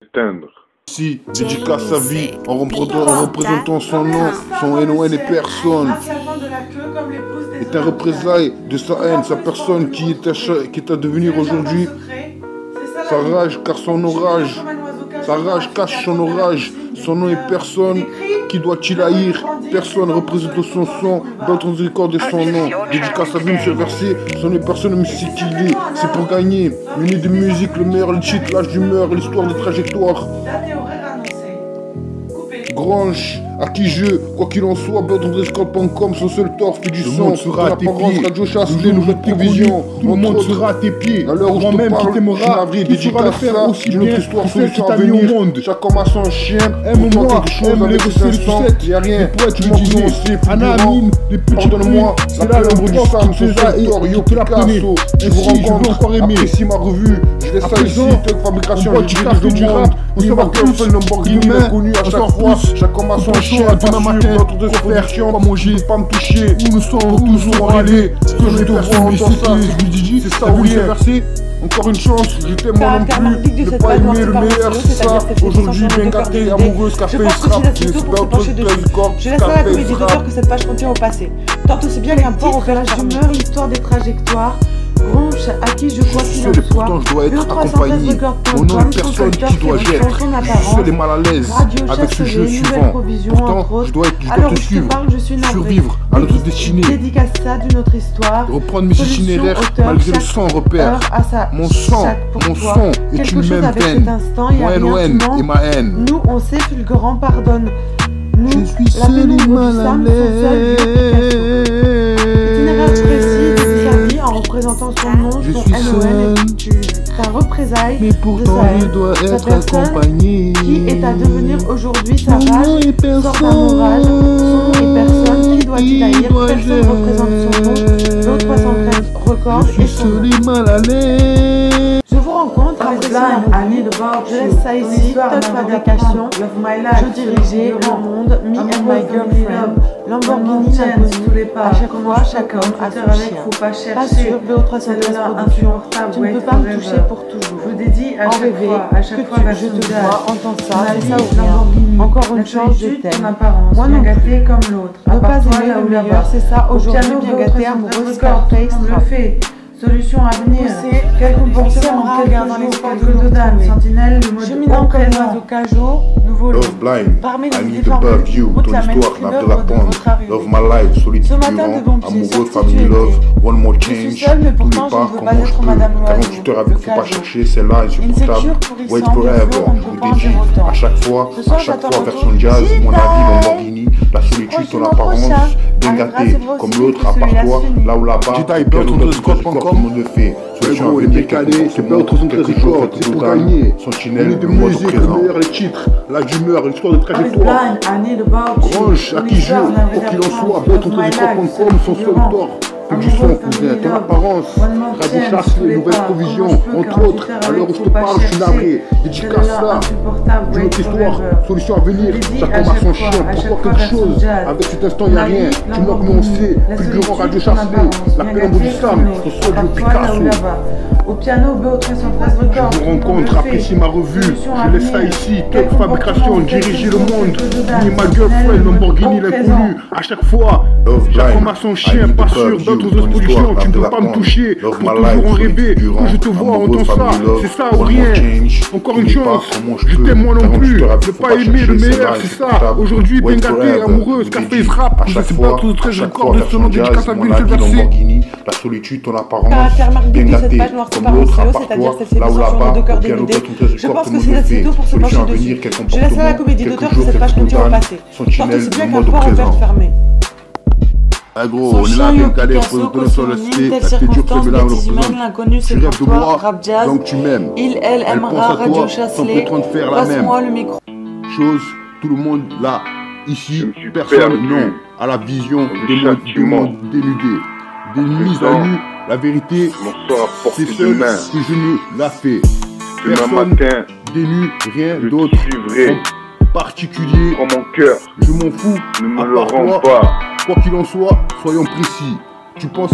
Éteindre. Si, dédicace sa vie en représentant son nom, son NON et personne. Est un représailles de sa haine, sa personne qui est à devenir aujourd'hui. Sa rage car son orage. Sa rage cache son orage. Son nom est personne. Qui doit-il haïr? Personne représente son son, d'autres recorder son nom. Dédicace à vie, monsieur versé, son nom est personne, mais c'est qui il est. C'est pour gagner. Muni de musique, le meilleur, le cheat, l'âge d'humeur, l'histoire de trajectoire. Grange, à qui je, quoi qu'il en soit, BeurtOnDresCord.com, son seul tort, fait du son, sera à tes pieds. Radio Chasse, les nouvelles provisions. Tout le monde sera à tes pieds. À l'heure où je te parle, qui saura le faire aussi bien que celle qui t'a mis au monde. Chaque homme a son chien, aime-moi, aime les recettes du sucette. Y'a rien, tu m'en disais, Anamine, les petits pardonne-moi, c'est là l'ombre du sang, c'est ça, et tu la connais. Je vous rencontre, encore aimer. Apprécie ma revue, je laisse ça ici, telle fabrication, je dirige le monde. On se voit qu'un seul Lamborghini inconnu à chaque fois. Chaque homme a son chien, demain matin, de faire pas manger, pas me toucher. Où nous sommes toujours allés. Ce que je te vois en ça, c'est ça ou rien. Encore une chance, je t'aime moi non plus. Ne pas aimer le meilleur, c'est ça. Aujourd'hui, bien gâté, amoureuse, café, strap. Je laisse à la comédie d'auteur que cette page contient au passé. Tantôt c'est bien qu'un port opère d'humeur, l'histoire des trajectoires. Ronche, à qui je crois qu'il en soit. Pourtant, je dois être accompagné. Mon nom est personne qui doit être. Je suis seul et mal à l'aise avec ce jeu suivant. Pourtant, je dois te suivre, survivre à notre destinée. Dédicace ça d'une autre histoire. Reprendre mes itinéraires malgré le sang repère. Mon son est une même peine. Mon NON et ma haine. Nous, on sait fulgurant, pardonne. Nous, je suis seul et mal à l'aise. Itinéraire précis de sa vie en représentant son nom, son NON et ta représailles. Mais pourtant, je dois être accompagné. Qui est à devenir aujourd'hui sa rage, sort d'un orage, son nom est personne. Qui doit-il haïr? Personne représente son nom. L'autre 73 records et son nom. Je suis mal à l'aise. Je vous rencontre avec je laisse ça ici, top fabrication. Je dirigeais le monde, me and my girlfriend. Lamborghini l'inconnu, à chaque fois, chaque homme a son chien. Pas sûr, BO313 production, tu ne peux pas me toucher pour toujours. En rêver, je te vois, entends ça, c'est ça ou rien. Encore une chance, je t'aime. Moi non plus, comme l'autre. Ne pas aimer le meilleur, c'est ça, aujourd'hui bien gâté, amoureuse, Scarface, fait. Solution à venir. Quel comportement dans l'espoir de Dodane. Sentinelle, le mode cheminant comme l'oiseau Cajot, nouveau lot. Love blind, Parmi I les need différents above you, ton histoire n'a de la pente. Love my life, solitude vivant, amoureux, family love, one more change. Tous les pas, comment je peux. 48 heures avec, faut pas chercher, celle-là insupportable. Wait forever, je vous dédie. À chaque fois, version jazz, mon avis, Lamborghini, la solitude, ton apparence, bien gâté, comme l'autre, à part toi, là ou là-bas, tout le monde le fait. Gros, les décalés, c'est pas autre chose que c'est pour gagner. Sentinelle, de musique, le meilleur, les titres, l'âge d'humeur, l'histoire de trajectoire. Grange, à qui je, quoi qu'il en soit, BeurtOnDresCord.com, son seul tort. Fait du son, cousin, ton apparence, Radio Chasse, les nouvelles provisions, entre autres, à l'heure où je te parle, je suis navré. Dédicace là, d'une autre histoire, solution à venir, chacun a son chien, pourquoi quelque chose, avec cet instant y'a rien, tu manques mais on sait, fulgurant Radio Chasse, la pénombre du Sam, ton sol de Picasso. Au piano, BeurtOnDresCord records. Je vous rencontre, apprécie ma revue. Je laisse ça ici, top fabrication, diriger le monde. Ni ma girlfriend, Lamborghini l'inconnu. À chaque fois, j'accroche à son chien, pas sûr, d'autres solutions. Tu ne peux pas me toucher, pour toujours en rêver. Que je te vois, entends ça, c'est ça ou rien. Encore une chance, je t'aime moi non plus. Ne pas aimer le meilleur, c'est ça. Aujourd'hui, bien gâté, amoureuse, Scarface rap. Je sais pas, tout très, je recorde ce nom, dédicace à vie, je versé. La solitude, ton apparence, Caractère marque bien de cette gâté, page noire comme par un l'autre, à stylo, part c'est-à-dire toi, celle-ci là ou sur là-bas, de cœur au piano, dénudé. Je pense que BeurtOnDresCord.com, c'est assez tôt pour se pencher solution à dessus. venir, quel Je laisse à la comportement, comédie quelques d'auteur que jours, cette page quelques contient au condamnes, passé. Sentinelle, Tantôt c'est bien le qu'un mode port opère présent. fermé. Ah gros, on est là, bien calé, pour donner sur le cité, la tête prévu là, on le représente. L'inconnu, c'est Tu rêves de pour toi, moi, rap jazz. donc tu m'aimes. Il, elle Elle aimera pense à Radio toi, Chasselet. sans prétendre faire la même Passe-moi le micro. chose, tout le monde là, ici, Je me suis personne, perdu non, à la vision dans des le modes châtiment. dénudés, des mises à nu, la vérité, Mon sort à c'est portée de seul main. que je ne la fais. Demain Personne matin, dénu, rien je d'autre, te suivrai. en particulier, Prends mon cœur, je m'en fous, ne me à le part rends toi, pas. quoi qu'il en soit, soyons précis. Tu penses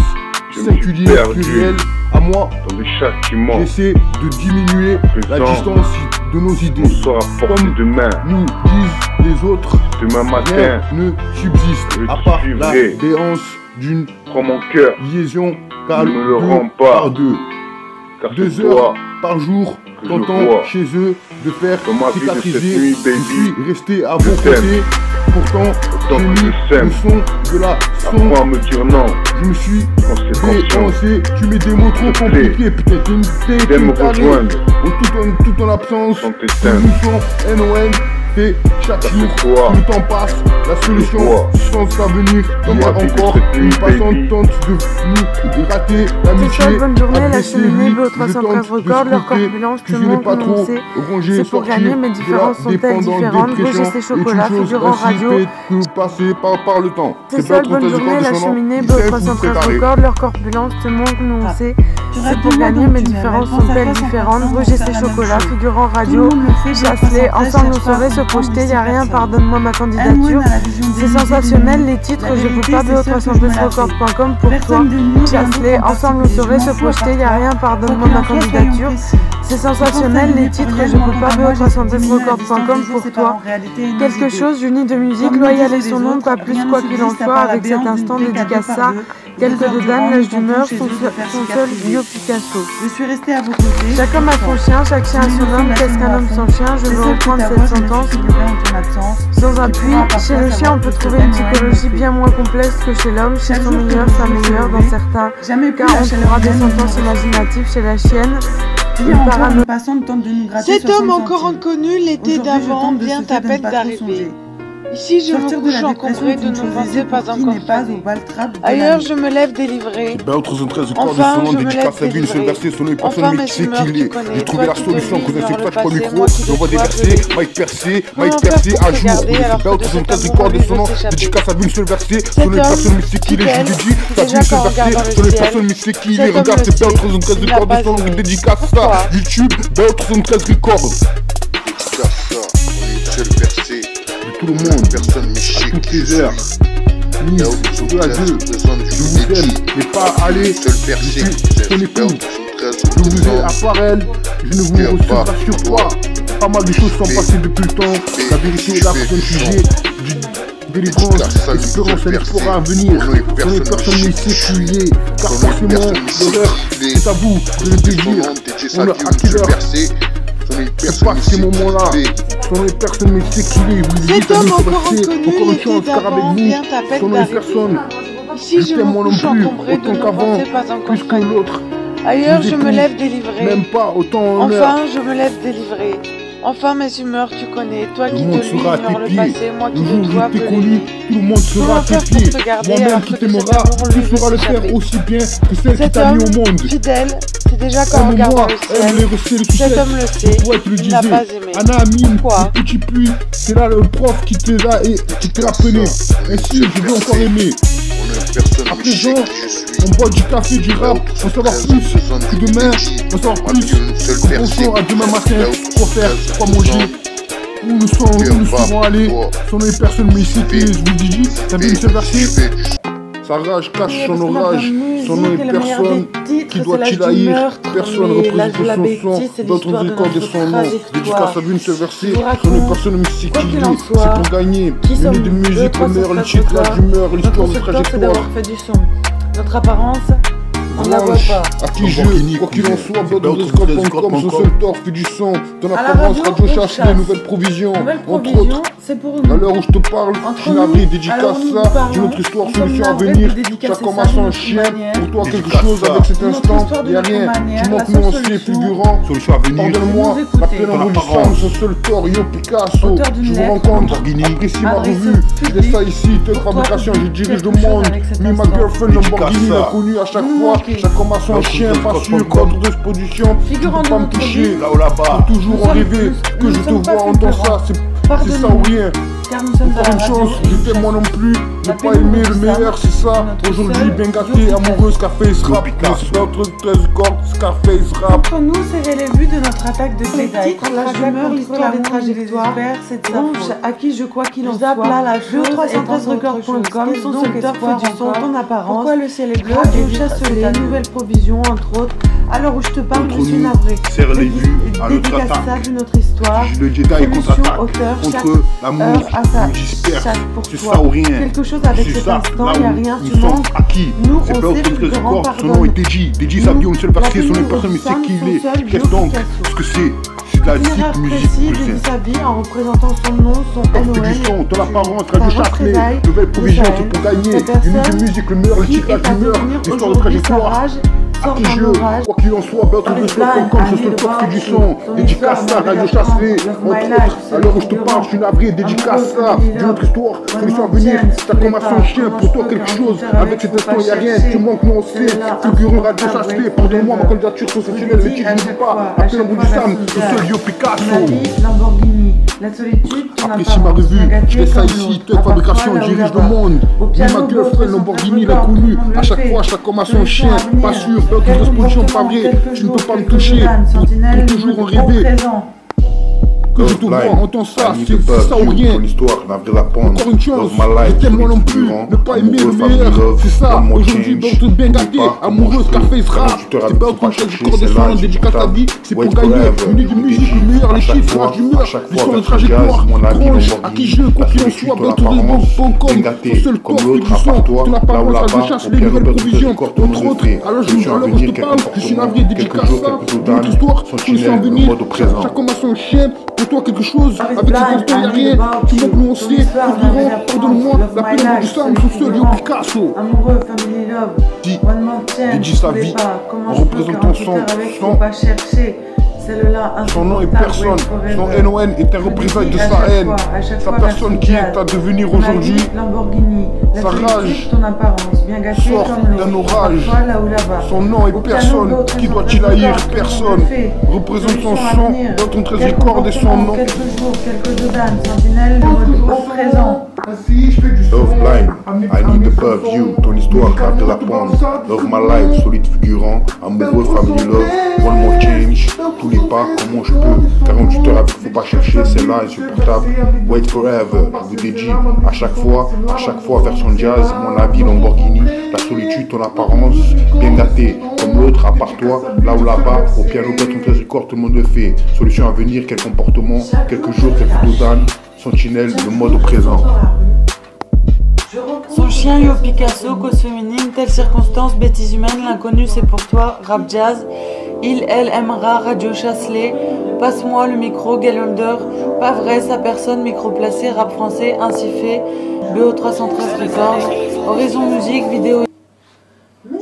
Je me suis singulier, perdu pluriel, à moi, dans des châtiments. j'essaie de diminuer la Présent. distance de nos idées. On sera force demain. Nous disent les autres, Demain matin, rien ne subsiste je à part la suivrai. béance d'une prends mon cœur, liaison car ne me le deux rends pas. par deux. car 2 c'est heures toi par jour, que je tentant vois. chez eux de faire Dans ma vie de cette cicatriser. nuit, Je baby, suis resté à je vos t'aime. côtés. Pourtant, Autant j'ai que mis je sème. le son de la son. Apprends à me dire non, Je me suis quand c'est conscient. déhancé. Tu mets des mots trop S'il te plaît. compliqués. Putain, t'es Viens me allé. rejoindre, Tout en absence. sans Nous t'éteindre. sommes NON. Fait chaque Car jour. c'est toi. Le temps passe. La solution toi. sans s'avenir. Dans Hier ma vie de encore, cette nuit, une passante baby. tente de nous rater l'amitié. C'est ça, bonne journée, la Appréciez, cheminée, lui, BO313 je tente de Records, leur scruter corpulence que te je n'ai montre pas où trop on sait. rongé, C'est pour sorti gagner, mes de différences la sont-elles dépendance, différentes? dépression, Roger, c'est est une chocolat, chose figurant ainsi radio. faite que passer par le temps. C'est ça, bonne journée, la cheminée, BO313 Records, leur corpulence te montre où on sait. C'est pour gagner, mes différences sont-elles différentes? Roger, c'est chocolat, figurant radio. Chasse-les, ensemble nous sauver, se projeter, y'a rien, pardonne-moi ma candidature. C'est sensationnel, les titres, je peux pas, BO313records.com pour toi. Chasse-les, ensemble nous sauver, se projeter, y'a rien, pardonne-moi ma candidature. C'est sensationnel, les titres, je peux pas, BO313records.com pour toi. Quelque chose d'uni de musique, loyal et son nom, pas plus quoi qu'il en soit, avec cet instant dédicace ça. Quelques de dames, l'âge d'humeur, son seul bio Picasso. Je suis restée à vos côtés. Chaque homme a son chien, chaque chien a son homme, qu'est-ce qu'un homme sans chien? Je veux reprendre cette sentence. Sans appui, chez le chien on peut trouver une psychologie bien moins complexe que chez l'homme, chez son meilleur, sa meilleure, dans certains cas on trouvera des sentences imaginatives chez la chienne. Cet homme encore inconnu, l'été d'avant, vient à peine d'arriver. Ici, je me couche encombré de nos pensées pas encore fanées. Ailleurs, je me lève délivré. Enfin, je me lève délivré. Enfin, mes humeurs, tu connais. J'ai trouvé la solution, que c'est toi qui prends le micro. J'envoie des versets, Mike Percé à jour. BO313 Records de son nom, dédicace à une seule verset. Son nom est personne, mais c'est qui il est, je lui dis. T'as vu une seule verset, son nom est personne, mais c'est qui il est. Regarde, c'est BO313 Records de son nom, dédicace ça. YouTube, BO313 Records. Dédicace ça, on est une seule versée. Tout le monde, Personne ne à toutes les heures. Nice, 2 à 2. Je vous aime, mais pas aller. Seul versée, Ton épouse. Je vous ai à part elle. Je ne vous reçois pas sur toi. Pas mal de choses sont passées depuis le temps. La vérité est là pour un sujet. Délivrance, espérance, elle pourra venir. Son est personne n'est sécurisé. Car forcément, l'honneur, c'est à vous de le désir. On a à quelle heure? C'est pas ces moments-là. Son est personne mais c'est qu'il est. Vous dites Cet homme encore inconnu, encore une l'été chance car avec d'avant, vous, vient à peine son est d'arriver. personne. Ici, je t'aime me moi non couche plus, encombré de autant nos qu'avant, pensées pas encore plus que fanées. l'autre. Ailleurs, Je je vous me épouse. lève délivré. Même pas autant en heure. Enfin, je me lève délivré. Enfin, mes humeurs, tu connais. Toi Tout qui le monde te lui sera à ignores tes le pieds. passé, moi qui Le le jour où dois je t'ai peu connu, l'aimer. tout le monde sera à Comment tes faire pieds. pour te garder Moi-même alors qui que de cet t'aimera, amour, lui, tu veut sauras le s'échapper. faire aussi bien que celle qui Cet t'a mis homme, au monde. fidèle, c'est déjà quand on regarde Aime-moi, dans le aime les ciel. rester les Cet sucettes. homme le sait, Le poète le il n'a disait. pas aimé. Anna Amine, Quoi? le petit puits, c'est là le prof qui te l'a et qui te l'a pené. Ainsi, je veux encore aimer. À présent, on boit du café, du rap, on savoir plus que demain, on savoir plus. Pensons à demain matin, quoi faire, quoi manger. Où nous serons allés, son nom est personne mais c'est qui, je vous dis, t'as vu une seule versée. Sa rage cache son orage, son nom est personne. Qui doit-il haïr? Personne représente son son, d'autres records de son nom. Dédicace à une seule versée, son nom est personne mais c'est qui il est. C'est pour gagner, une de musique, l'honneur, le titre, l'âge d'humeur, l'histoire de trajectoire. Fait du son. Notre apparence, on la voit pas. À qui je, quoi qu'il en soit, BO313.com, son seul tort fait du son. Ton apparence, radio chasse des nouvelles provisions. Entre autres, c'est pour à l'heure où je te parle, je suis navré, dédicace ça, d'une autre histoire, solution à venir. Chaque homme a son chien, pour toi quelque chose avec cet instant, y'a rien. Tu manques nuancé, figurant, solution à venir. Pardonne-moi, la pleine envahissante, son seul tort, yo Picasso. Je vous rencontre, apprécie ma revue. Je laisse ça ici, telle fabrication, je dirige le monde. Me, ma girlfriend, Lamborghini, l'inconnu à chaque fois. Chaque homme a son chien, pas sûr, contre de position. Tu peux pas me toucher, là ou là-bas. Toujours en rêver, que je te vois, entends ça, c'est ça ou rien. Encore une chance, je t'aime moi non plus. Ne pas aimer le meilleur, c'est ça. Aujourd'hui, bien gâté, amoureuse, Scarface rap. BO313 Records, Scarface rap. Entre nous, serrer les vues de notre attaque de médailles. La humeur, l'histoire des trajectoires, cette ronge à qui je crois qu'il en soit. La BO313records.com, son secteur fait du son, ton apparence. Pourquoi le ciel est bleu? Radio chasse les nouvelles provisions, entre autres. Alors où je te parle, je Contre suis nous, navrée. serre les vues à notre Dédicace attaque. ça de notre histoire. Le Jedi contre-attaque. Auteur, Contre l'amour, nous disperse. C'est ça ou rien. Quelque chose avec C'est cet ça, instant, là il n'y a où rien, nous tu sommes manques. acquis. Nous, C'est on pas au sait contre plus du grand corps, son pardonne. nom est Deji. Deji, ça vient une seule parce que son est personne, mais c'est qui il est. Qu'est-ce donc? Ce que c'est de la Itinéraire deep musique, précis de cousin. sa vie en représentant son nom, son Fais du son, NON, ton apparence, Radio Châtelet, nouvelle provision, c'est pour gagner. Une de musique, le meilleur, le qui titre, est la à humeur, devenir l'histoire de aujourd'hui sa trajectoire. rage, À sort qui d'un je, orage. quoi qu'il en soit, battre le son, comme ce seul corps fait du son. Dédicace ça, Radio Châtelet, entre autres. À l'heure où je te parle, je suis navré, dédicace ça, d'une autre histoire, solution à venir. Ça commence son chien, pour toi quelque chose. Avec cet instant, il n'y a rien, tu manques, nous on sait. Figurant Radio Châtelet, pardonne-moi, ma candidature sensationnelle, le titre, je ne dis pas. Appelle un bout du Sam, le seul Yo Picasso. Lamborghini, la solitude, ton Apprécie ma revue, je fais ça ici, toi fabrication, dirige le monde. Ni ma girlfriend, Lamborghini, l'a connu. À chaque fois, chaque homme a son chien. Pas sûr, pas de exposition, pas vrai. Tu ne peux pas me toucher. Pour toujours en rêver. Que je te vois, entends ça, c'est ça ou rien. Ton histoire, navré la pente. Encore une chance, Love my life, je t'aime moi non plus. figurant, Ne pas aimer le amoureux, meilleur, family love, c'est ça. one more Aujourd'hui, change. donc bien gâté, N'oublie pas amoureuse, comment café, je rap. fais. Tu te C'est pas racontes pas autre chose chercher, du corps de c'est sang, là, dédicace à vie. C'est pour Wait gagner. forever, Milieu de musique, le meilleur, les chiffres, l'âge d'humeur. L'histoire de trajectoire. Tranche, à qui je, quoi qu'il en soit, bientôt de bon comme ton seul corps fait du son. Ton apparence, je cherche les nouvelles provisions. Entre autres, alors je te parle, je suis navré, dédicace ça. Notre histoire, solution à venir. Chaque homme a son chien. Pour toi quelque chose, avec cet instant y'a rien, tu manques nous on sait, figurant, pardonne-moi, la peine du sang, tout seul, Yo Picasso. Amoureux, family love, Dis, one more chance, Deji sa tous les vie, pas, comment en je peux représentant faire un son- critère avec, son- faut pas chercher, celle-là, Son nom est insupportable, personne, wait forever. son NON est un représailles de sa haine. Sa personne qui est à devenir aujourd'hui, Lamborghini, la sa solitude, rage ton apparence, bien gâtée sort comme l'eau, d'un orage. parfois là ou là-bas. Son nom est Au piano, personne, l'autre qui est doit-il son haïr? trésor, Personne. tout le monde le fait. Représente son Solution à son venir. dans ton Quel trajectoire de son comportement, nom. quelques jours, quelques dodanes, sentinelle, le mode au présent. Love blind, I need the love you. Ton histoire, navré la pente. Love my life, solide figurant. Amoureux, family love. One more change. Tous les pas, comment je peux. 48 heures avec, faut pas chercher, c'est là, insupportable. Wait forever, je vous ai dit. À chaque fois, version jazz. Mon avis, Lamborghini. La solitude, ton apparence, bien gâté. Comme l'autre, à part toi, là ou là-bas. Au piano, ton trésor, tout le monde le fait. Solution à venir, quel comportement. Quelques jours, quelques dodanes. Sentinelle, le mode au présent. Son chien Yo Picasso, cause féminine, telle circonstance, bêtise humaine, l'inconnu c'est pour toi, rap jazz. Il, elle aimera, Radio Châtelet. Passe-moi le micro, Galolder. Pas vrai, sa personne, micro placé, rap français, ainsi fait. BO 313 Records. Horizon musique, vidéo.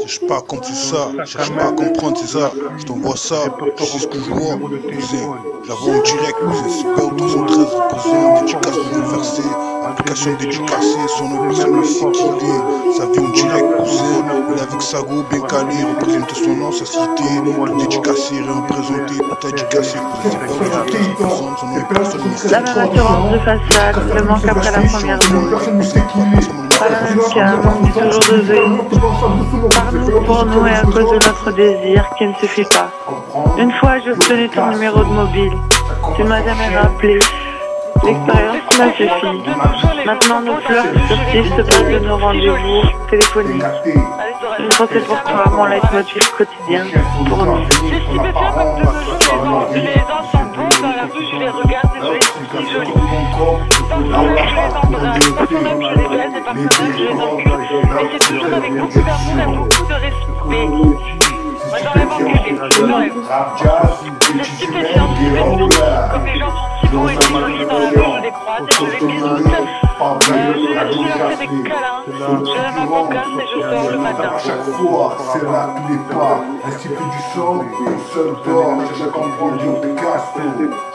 Cherche pas à comprendre ça, cherche pas à comprendre, c'est ça. Je t'envoie ça, tu sais ce que je vois, cousin. Je la vois en direct, cousin. C'est pas au 313, cousin. Dédicace bouleversée, application dédicacée. Son nom, personne ne sait qui il est. Ça vient en direct, cousin. Il est avec sa go bien calé, représente son nom, sa cité. Tout dédicacé, représenté, tout dédicacé. C'est pas au 313, représente son nom, personne ne sait qui La même assurance de façade, le manque après la première dose. Pas le même cas, on dit toujours de veille. Par nous, pour nous et à cause de notre désir qui ne suffit pas. Une fois, j'ai obtenu ton numéro de mobile. Tu ne m'as jamais rappelé. L'expérience m'a suffi. Maintenant, nos fleurs furtifs se passent de nos rendez-vous téléphoniques. Je pensais pour toi, mon leitmotiv quotidien, pour nous. Je suis stupéfiant comme de nos jours, je les entends beaux dans la rue, je les regarde et je les trouve si jolis. Parfois je les embrasse, parfois même je les baise et parfois même je les encule. Mais c'est toujours avec beaucoup d'amour et beaucoup de respect. Moi j'enlève enculé, j'enlève. Je suis stupéfiante, je vais comme les gens sont si beaux et si jolis dans la rue, je les croise et je les bisoute. Je leur fais des câlins, je lève un bancasse et je sors le matin. Chaque fois, c'est là tous les pas, ainsi que du son, seul dort, je comprends Yo Picasso,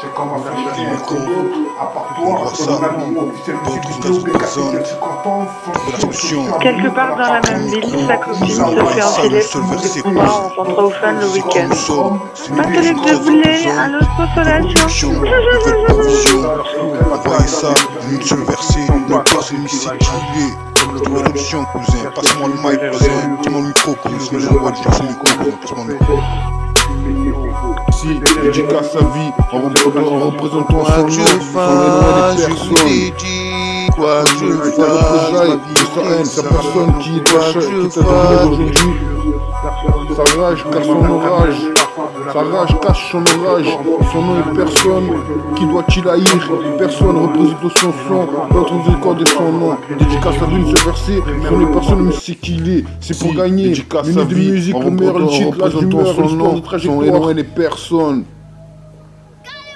j'ai commencé à chercher un code, à part toi, ton ami officiel musique Picasso, je suis content, Quelque part dans la même ville, sa copine se fait enfiler pour des combats en rentrant au fan le week-end. Pas que de boulet, un autre consolation. Envoyez ça, une seule versée, une personne ici qui est. Trouver l'option, cousin, passe-moi le mic, cousin. Passe-moi le micro, cousin, j'envoie le micro, cousin, passe-moi le micro. Si, dédicace sa vie, en représentant son nom, son personne. Quoi que je Représailles de sa haine, sa personne qui t'a devenir aujourd'hui. Sa rage cache son orage. Sa rage cache son orage. Son nom est personne. Qui doit-il haïr? Personne représente son son. L'autre décode de son nom. Dédicace à l'une, ce verset. Son les personnes ne sait qui il est. C'est pour gagner. Minute de musique, le meilleur, le titre, la d'humeur, son nom, son éloigné les personnes.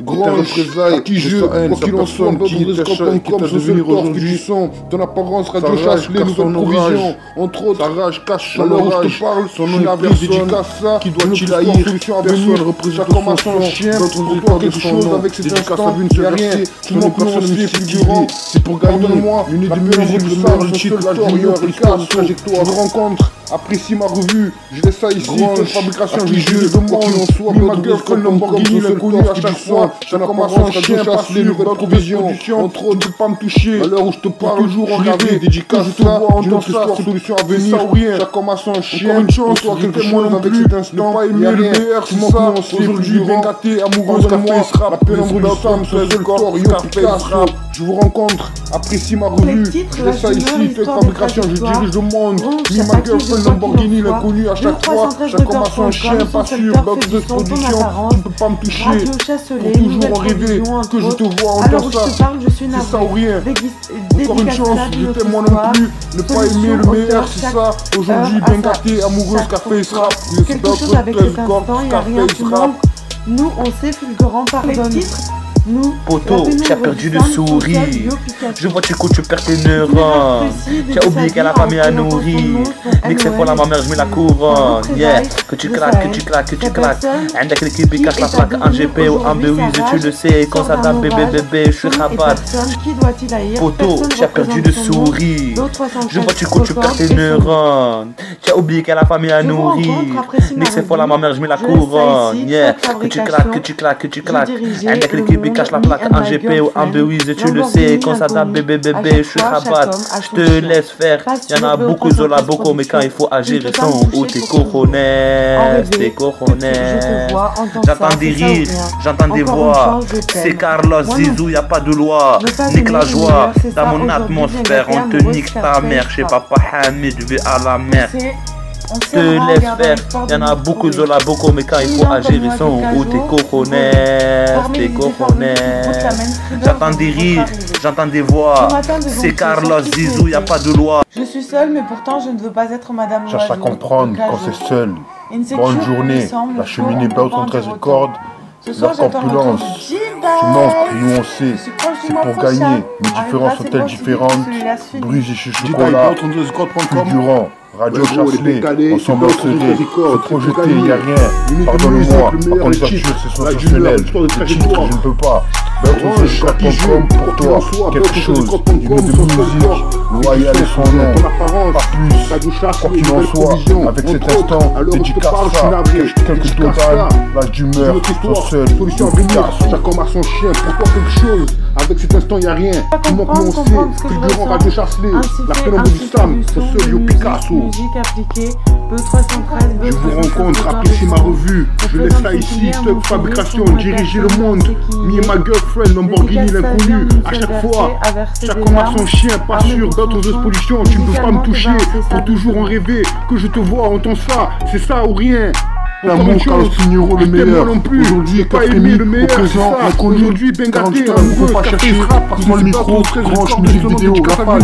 Grand représailles, qui jeu, quoi qu'il en soit, qui t'a devenir aujourd'hui son, ton apparence, radio chasse les nouvelles provisions, entre autres, sa rage cache son orage, je te parle, son nom est dédicace ça, qui doit-il haïr, personne représente comme un chien, pour toi quelque chose avec cet instant, y'a rien, tout le monde personne ne figurant, c'est pour gagner, moi, une de musique, le meilleur, le titre, la d'humeur, l'histoire, la trajectoire, je rencontre, apprécie ma revue, je laisse ça ici, toute fabrication, je juge, quoi qu'il en soit, ma girlfriend, Lamborghini, l'inconnu à chaque fois, j'en commence un chien, pas sûr, nouvelle provision, entre autres, tu peux pas me toucher, à l'heure où je te parle, toujours en rêve, dédicace, je te vois, entends ça, solution à venir, ça ou rien, ça commence un chien, une chance, toi, quelque chose avec cet instant, pas aimer le meilleur, c'est ça, aujourd'hui, bien gâté, amoureuse, café, sera, la pénombre du sang, ce seul corps, yo, Picasso, je vous rencontre, apprécie ma revue, je laisse ça ici, toute fabrication, je dirige le monde, mis ma girlfriend, Lamborghini, l'inconnu à chaque fois, ça commence un chien, pas sûr, box de production, tu peux pas me toucher, pour toujours en rêver, que je te vois, entends ça, c'est ça ou rien, encore une chance, je t'aime moi non plus, ne pas aimer le meilleur, c'est ça, aujourd'hui bien gâté, amoureuse, café, rap, quelque chose avec cet instant, y'a rien, tout le monde, nous on sait fulgurant par les titres. Poto, tu as perdu le sourire. Je vois tu cours, tu perds tes neurones. Tu as oublié qu'elle a pas mis à nourrir. Dès que c'est pour la mère, je mets la couronne. Yeah, que tu claques, que tu claques, que tu claques. Avec l'équipe qui cache la plaque en GP ou en BWIS, tu le sais. Quand ça tape bébé, je suis rabat. Poto, tu as perdu le sourire. Je vois tu cours, tu perds tes neurones. Tu as oublié qu'elle a pas mis à nourrir. Dès que c'est pour la mère, je mets la couronne. Yeah, que tu claques, que tu claques, que tu claques. Avec l'équipe qui cache la plaque en GP ou en BWIS, tu le sais. Quand ça tape bébé, je suis rabat. Je te laisse faire. Y'en a beaucoup, Zola, beaucoup, mais quand il faut agir, ils sont où tes cojones, tes cojones. J'entends des rires, j'entends des voix. C'est Carlos, Zizou, y'a pas de loi. Nique la joie dans mon atmosphère. On te nique ta mère chez papa Hamid, je vais à la mer. Te laisse faire, y'en a beaucoup, Zola, beaucoup, mais quand il faut agir, ils sont où tes cojones, tes cojones. J'entends des rires, j'entends des voix. C'est Carlos, Zizou, y'a pas de loi. Je suis seule, mais pourtant je ne veux pas être Madame Loiseau. Cherche à comprendre quand c'est seul. Bonne journée, la cheminée Belt en 13 cordes. La corpulence, tu manques, nous on sait, c'est pour gagner. Mes différences sont-elles différentes? Bruges et chocolat, fulgurant, radio Chasselet, ensemble serré, se projeter, y'a rien. Pardonne-moi, ma candidature c'est sensationnel. Le titre, je ne peux pas. Beltonsescords.com pour toi, quelque chose, une de musique, loyal et son nom, pas plus, quoi qu'il en soit, avec cet instant, dédicace ça, quelque total, l'âge d'humeur, ton seul, Picasso. Ça commence son chien, pour toi quelque chose, avec cet instant y'a rien, tout le monde nous on sait, fulgurant radio Chasselet, la pénombre du Sam, ton seul, yo Picasso. Je vous rencontre, apprécie ma revue, je laisse ça ici, top fabrication, diriger le monde, me et ma girlfriend, Lamborghini l'inconnu, à chaque fois, chaque commence son chien, pas sûr, d'autres expositions, tu ne peux pas me toucher, pour toujours en rêver, que je te vois, entends ça, c'est ça ou rien. L'amour, Carlos Signoro, le meilleur. Aujourd'hui, pas aimé le meilleur, c'est ça. Aujourd'hui, ben gâté, amoureux, faut pas chercher. Passe-moi le micro, branche musique vidéo, rafale.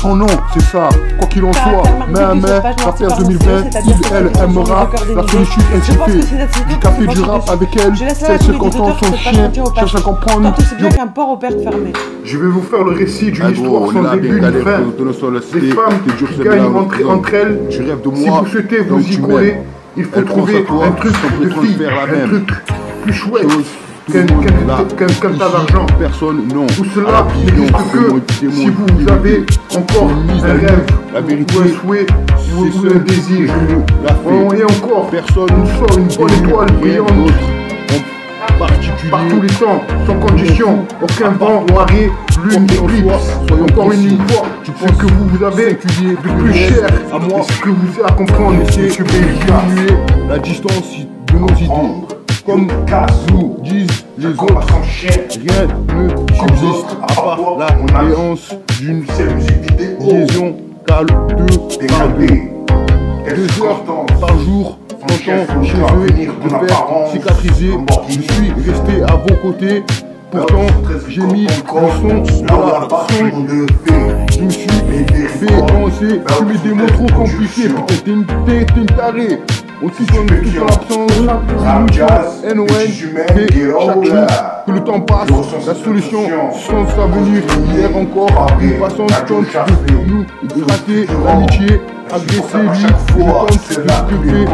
Son nom, c'est ça. Quoi qu'il en soit, main à main, la paire 2020, elle aimera la solitude incitée. Du café, du rap avec elle, celle se contente, son chien, cherche à comprendre. Je vais vous faire le récit d'une histoire sans début ni fin. Des femmes qui gagnent entre elles. Si vous souhaitez vous y coller, il faut trouver un truc de fille, un truc plus chouette qu'un tas d'argent. Personne, non. Tout cela n'existe que si vous avez encore un rêve, la vérité, ou un souhait, ou un désir. Et encore, personne nous sort une bonne étoile brillante par tous les temps, sans condition, aucun vent, marée, lune, éclipse. Soyons encore une fois, ce que vous avez de plus cher à moi, ce que vous avez à comprendre, c'est que diminuer la distance de nos idées. Comme nous disent les autres, rien ne subsiste à part la néance d'une liaison cale de 2 heures par jour, 30 ans chez eux, de faire cicatriser. Je suis resté à vos côtés. Pourtant, j'ai mis le son de la son. Je me suis fait avancer. Tu mets des mots trop compliqués. Putain, t'es une tarée. Aussi comme tout en l'absence, NON, mais chaque jour que le temps passe, la solution sans sa venir. Hier encore, une passante tente de nous gratter l'amitié, agresser lui, et le temps de discuter.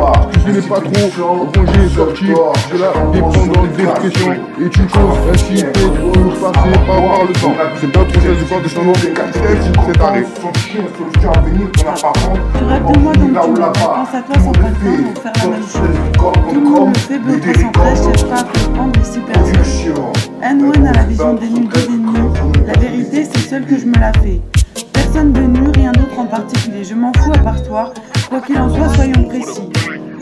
Je n'ai pas trop rongé, sorti de la dépendance dépression. Et tu causes ainsi tes jours passés par voir le temps. C'est bien trop du corps de son nom, c'est arrêt. Tu rêves de moi donc tu pense à toi sans pas le temps pour faire la même chose. Tout le monde le fait, Beo 313 cherche pas à comprendre les superstitions. NON a la vision dénudée des nus. La vérité, c'est seule que je me la fais. Personne de nu, rien d'autre en particulier. Je m'en fous à part toi. Quoi qu'il en soit, soyons précis.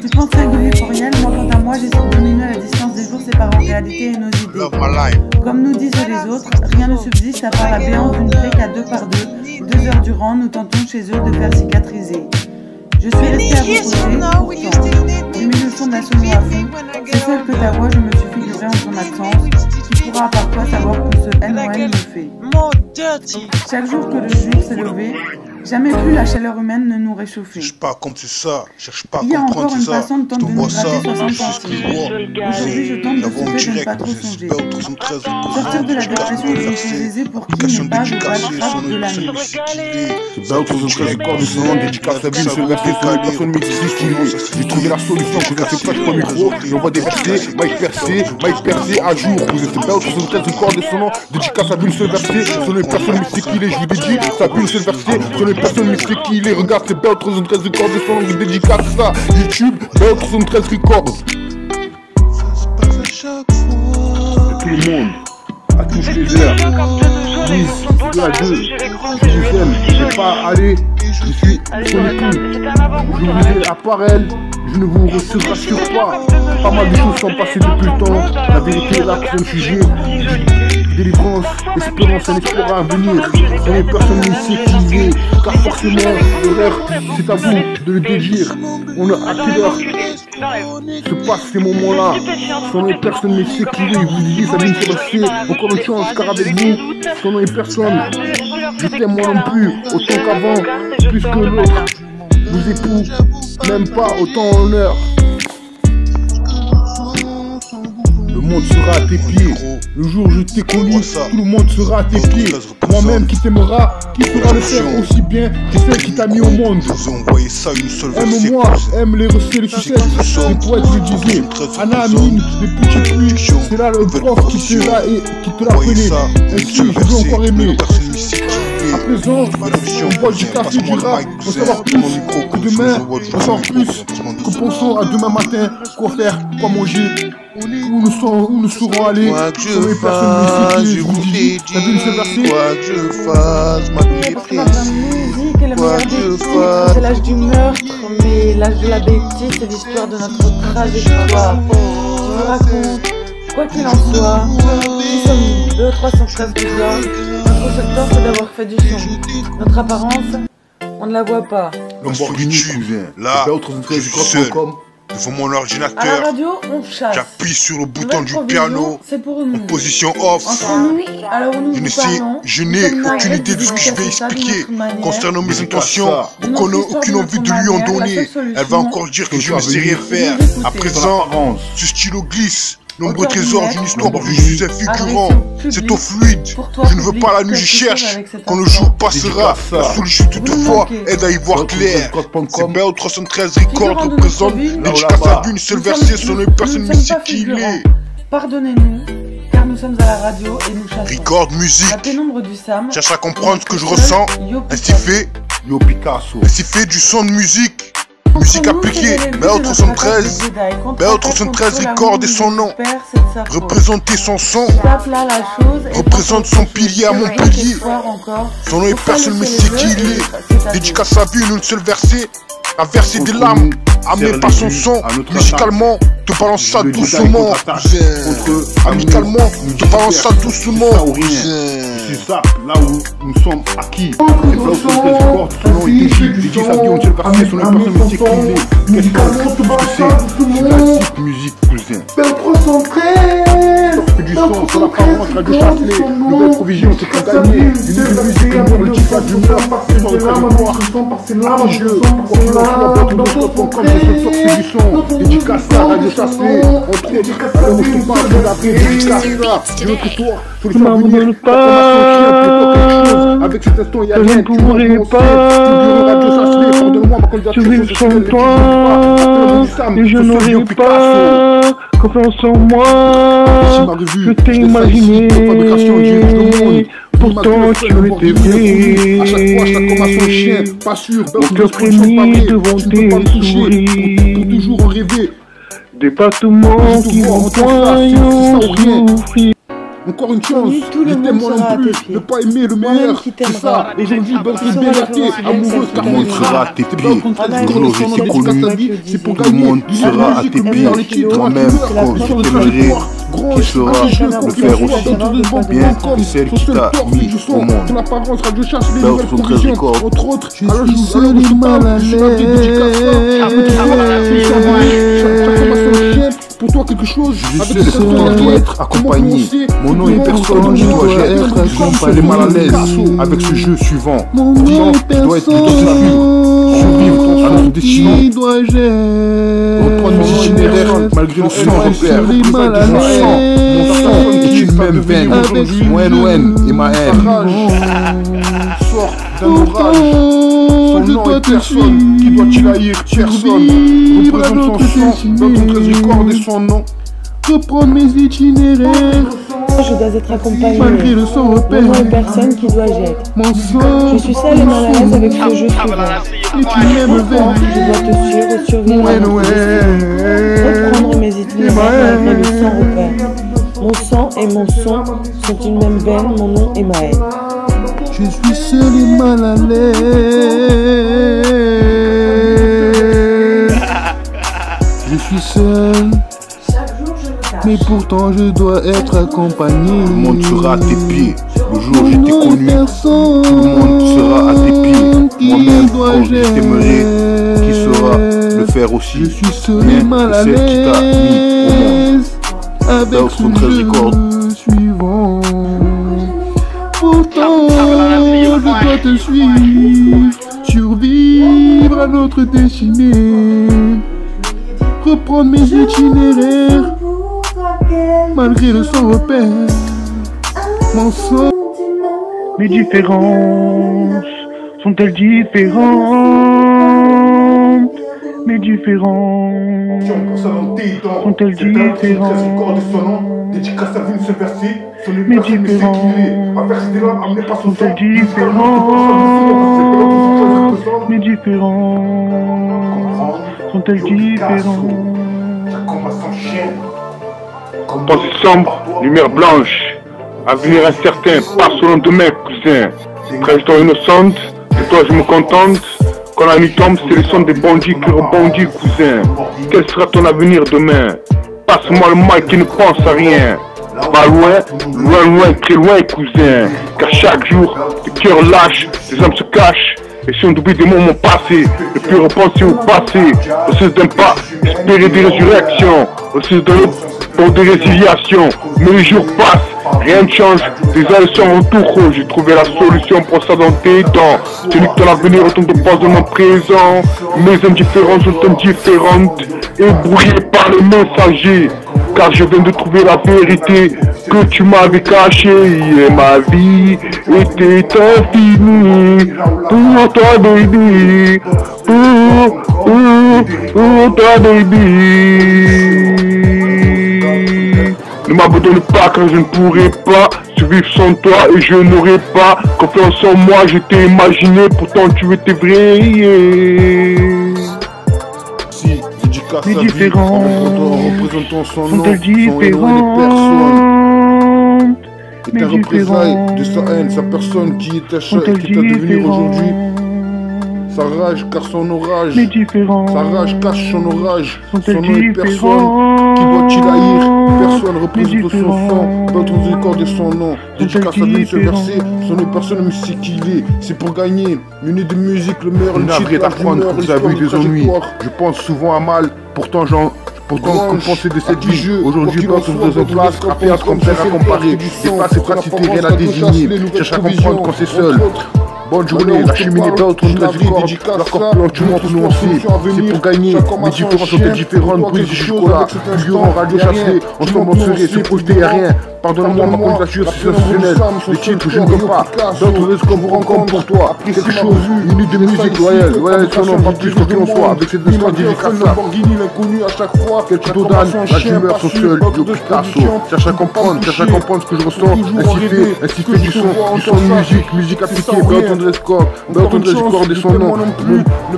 Tu penses singulier pour rien, moi quant à moi, j'essaie de diminuer la distance des jours séparant réalité et nos idées. Comme nous disent les autres, rien ne subsiste à part la béance d'une brique à 2 par 2. 2 heures durant, nous tentons chez eux de faire cicatriser. Je suis resté à vos côtés, pourtant, j'ai mis le son de la sono à fond. C'est seul que ta voix, je me suis figuré en ton absence. Tu pourras à part toi savoir que ce NON me fait. Chaque jour que le jour s'est levé, jamais plus la chaleur humaine ne nous réchauffait. Cherche pas comme c'est ça, cherche pas à Il y a encore comprendre une c'est ça. façon de Je tenter de nous t'envoie ça, gratter 60 c'est ce que je vois. Aujourd'hui, je tente de souffler de ne pas trop songer. Sortir de la dépression est quelque chose d'aisé pour qui n'est pas au baltrap de la nuit. C'est Beo 313 corps de son nom, dédicace à Ville, seul versé sur les personnes m'expliquent. J'ai trouvé la solution, je ne sais pas pour le micro, j'envoie des versets, Mike percé à jour. Vous êtes Beo 313 corps de son nom, dédicace à Ville, seul versé sur les personnes mystiques qu'il est. Je vous dédie, ça Ville, seul versé sur les personnes mystiques qu'il est. Regarde, c'est Beo 313 corps de son nom, je vous dédicace ça. YouTube, Beo 313 Records. Tout le monde, à toutes les heures, Lise, de la 2, je vous aime, je ne vais pas aller, je suis son époux, je vous ai à part elle, je ne vous rassure pas mal de choses sont passées depuis le temps, la vérité est là, c'est le sujet, délivrance, espérance, un espoir à venir, on est personne sécurisée, car forcément, l'horreur, c'est à vous de le dédire, on a à quelle heure se passent ces moments-là, son nom est personne mais sécurisé, vous disiez ça vient de se passer, encore une chance, car avec vous, son nom est personne, je t'aime moi non plus, autant qu'avant, plus que l'autre, vous époux, même pas autant en heure. Le monde sera à tes pieds. Le jour où je t'ai connu, tout le monde sera à tes pieds. Moi-même qui t'aimera, qui fera le faire aussi bien que celle qui t'a mis au monde. Aime-moi, aime les recettes, les sucettes. Les poètes le disaient. Anna Amine, les petits pluies. C'est là le prof qui te l'a connaît. Ainsi, je veux encore aimer. À présent, on boit du café, du rap, on savoir plus que demain, on savoir plus que pensons à demain matin, quoi faire, quoi manger, où nous serons allés, quoi que je fasse, je vous l'ai dit, quoi que je fasse, ma vie est précise, quoi que je fasse. C'est l'âge du meurtre, mais l'âge de la bêtise, c'est l'histoire de notre trajectoire. Je vous raconte, quoi qu'il en soit, nous sommes 2 313 bizarres. Notre seul tort, c'est d'avoir fait du son. Notre apparence, on ne la voit pas. Lamborghini, cousin. Là, je suis seul, devant mon À la ordinateur. radio, on chasse. J'appuie sur le bouton du piano, c'est pour nous. en position off. Entre nous, alors où nous vous parlons, Je n'ai aucune idée de ce que je vais expliquer concernant mes intentions, aucune envie de lui en donner. Elle va encore dire que je ne sais rien faire. À présent, ce stylo glisse. Nombreux trésors d'une histoire où je suis un figurant. C'est au fluide. Je ne veux pas la nuit, je cherche. Quand le jour passera, la solitude toutefois aide à y voir clair. C'est Beo 313 Records représente dédicace à une seule versée sur les personnes mystiques qu'il est. Pardonnez-nous, car nous sommes à la radio et nous chassons. Record musique. La pénombre du Sam. Cherche à comprendre ce que je ressens. Ainsi fait, Yo Picasso. ainsi fait du son de musique. Musique appliquée, Beo 313, Beo 313 Records et son nom. Représenter son son, représente son pilier à Montpellier. Son nom est personne mais c'est qui il est. Dédicace à vie, une seule versée. à verser des larmes, amené par son son, musicalement, te balance ça doucement, amicalement, te balance ça doucement, C'est ça, là où nous sommes acquis. C'est là où sont très forts, selon les DJ Sabi, on tient le versé sur les personnes mystiques qu'il est. Qu'est-ce que c'est la zip musique, cousin. Du son, sur l'apparence, Radio Châtelet, nouvelle provision, c'est pour gagner. Une musique, le tifage du mort, c'est sur le territoire. Jeu, population.com, c'est le sorti du son. Dédicace à Radio Châtelet, entre autres. Alors, je te parle de la vraie dédicace à notre tour. Sur le souvenir, avec cet instant, il y a rien. Tu pourrais pas. Je vais sans toi. Et je n'aurai pas confiance en moi. Je t'ai imaginé. Pourtant tu étais vrai. À chaque fois, chaque homme a son chien. Pas sûr, mon cœur frémit devant tes souris. Pour toujours en rêver. Département qui m'envoyant souffrir. Encore une chance, je t'aime moi non plus, ne pas aimer le meilleur, c'est ça. Aujourd'hui, Bertrand Bélaté, amoureuse car monde sera à tes pieds. Chrono, je t'ai connu, c'est pour tout le gagner. monde sera à tes pieds. Toi-même, quand je t'aimerai, qui sera le faire aussi, bien que celle qui t'a mis au monde. Ton apparence, Radio Chasse, les Bells nouvelles sont très provisions, records. entre autres. Je suis seul et mal à l'aise. Pour toi quelque chose, Je sais que toi dois être accompagné. Mon nom est personne, je dois être accompagné. Mal à l'aise avec ce jeu suivant. Mon nom est tu dois être personne. survivre à notre destinée. Qui dois-je Reprendre mes itinéraires malgré le sang repère. seul et mal à Mon sang est une même veine. Mon NON et ma haine. sort d'un orage. Son nom est personne. Qui doit-il haïr? Personne. Représente son sang dans ton 13 record et son nom. Reprendre mes itinéraires. Je dois être accompagné. Malgré le sang repère. Mon nom est personne, qui dois-je être? Mon sang. Je suis seule et mal à l'aise avec ce jeu suivant. Et tu m'aimes vers. Je dois te suivre et survivre à notre destinée. Reprendre mes itinéraires malgré le sang repère. Mon sang et mon son sont une même veine, mon nom est ma haine. Je suis seul et mal à l'aise. Je suis seul. Mais pourtant je dois être accompagné. Tout le monde sera à tes pieds. Le jour où je t'ai connu, personne. tout le monde sera à tes pieds. Moi-même, quand je t'aimerai, qui saura le faire aussi. Je suis seul et Bien mal que à celle qui t'a mis au monde. l'aise. Avec Bells sont très le records. jeu suivant. Pourtant je dois te suivre. Survivre à notre destinée. Reprendre mes itinéraires. Malgré le sang repère. Mon sang. Mes différences sont-elles différentes? Mes différences sont-elles différentes? Dédicace à Vince Versi, sur les Mes personnes mais c'est différences qu'il est. À verser des larmes, amené par son sont-elles sang. différentes? Mes différences sont-elles différentes? Pensée sombre, lumière blanche, avenir incertain, pas sur le demain, cousin. Trajectoire innocente, de toi je me contente. Quand la nuit tombe, c'est le son des bandits qui rebondit, cousin. Quel sera ton avenir demain? Passe-moi le mal qui ne pense à rien. Pas loin, loin, loin, très loin, cousin. Car chaque jour, le cœur lâche, les âmes se cachent. Et si on oublie des moments passés, ne plus repenser au passé. Au sens d'un pas, espérer des résurrections. Au sens d'un autre, pour des résiliations. Mais les jours passent, rien ne change. Des années sont retour. J'ai trouvé la solution pour ça dans tes dents. Tu dis que ton avenir retourne de passe dans mon présent. Mes indifférences sont indifférentes, ébrouillées par les messagers. Car je viens de trouver la vérité que tu m'avais cachée. Et ma vie était infinie pour toi, baby. Pour toi, baby. Ne m'abandonne pas car je ne pourrai pas survivre sans toi et je n'aurai pas confiance en moi. Je t'ai imaginé, pourtant tu étais vrai. Mes différences sont-elles différentes? Et représailles de sa haine, sa personne qui est à devenir aujourd'hui. Sa rage cache son orage. Les différents. Sa rage cache son orage. Son nom est différents. personne. Qui doit-il haïr? Personne représente son sang. D'autres recorder son nom. Dédicace à lui ce verset. Son nom personne ne sait qui il est. C'est pour gagner. Une de musique, le meilleur. Une vraie d'apprendre que vous avez eu des ennuis. Je pense souvent à mal. Pourtant comme penser de cette vie, aujourd'hui, quand on se place, rapper à se comparer, déplace et pratique, rien à désigner. Cherche à comprendre quand c'est seul. Bonne journée, la cheminée d'autres, on te records, leur corps plan, tu montres nous on sait. C'est pour gagner, mes différences sont différentes, brise du chocolat, figurant, radio chassé, ensemble on serait, se projeter y'a rien. Pardonne-moi, ma candidature c'est sensationnel. Les titres je ne veux pas, d'autres risques qu'on vous rencontre pour toi. Quelque chose, une minute de musique loyale, son nom, pas plus que l'on soit, avec cette histoire dédicace là. L'inconnu à chaque fois, quelque Dodan, la humeur sont seuls, yo Picasso. Cherche à comprendre ce que je ressens, ainsi fait du son de musique appliquée, Underscore de son nom,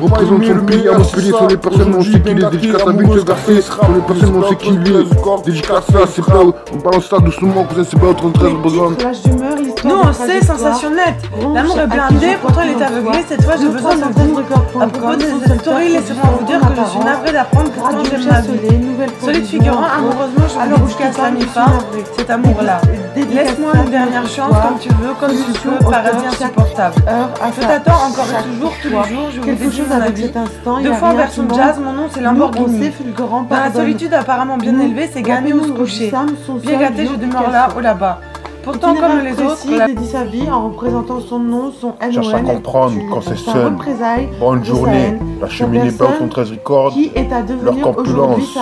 représente son pays à Montpellier, sur les personnes on sait qu'il est, dédicace à but de Garcé, sur les personnes on sait qu'il est, dédicace à c'est pas, on balance ça doucement, cousin, c'est pas autre 13 besoin. Nous on sait, sensationnel. L'amour est blindé, pourtant il est aveuglé, cette fois j'ai besoin de vous. À propos de cette story, laissez-moi vous dire que je suis navrée d'apprendre que quand j'aime la vie. Solide figurant, amoureusement, je vous dédicace la mi-fin, cet amour-là. Laisse-moi une dernière chance, comme tu veux, comme tu peux, paradis insupportable. Je t'attends encore et toujours, tous les jours, je vous dédie mon avis. 2 fois version jazz, mon nom c'est Lamborghini. Dans la solitude apparemment bien élevée, c'est gagner ou se coucher. Bien gâté, je demeure là ou là-bas. Pourtant, comme les autres, il dédie sa vie en représentant son nom, son NON. Cherche à comprendre quand c'est seul. Bonne journée, la cheminée Belton 13 Records, leur corpulence.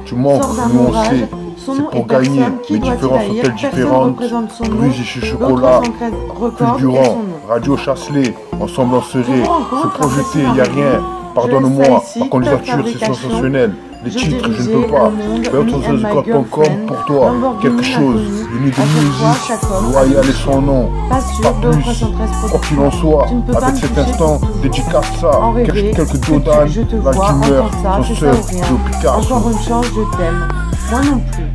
Tu manques, nous on sait. C'est pour gagner, mes différences sont-elles différentes? Brise et chocolat, fulgurant, radio Chasselet, ensemble on serait, se projeter, y a rien. Pardonne-moi, ma candidature c'est sensationnel. Les titres, je ne peux pas. Beltonrecords.com pour toi, quelque chose, une idée de musique, loyal et son nom. Pas plus, quoi qu'il en soit, avec cet instant, dédicace ça, quelques Dodan, la humeur, son seul, Joe Picasso. Encore une chance, je t'aime. Moi non plus.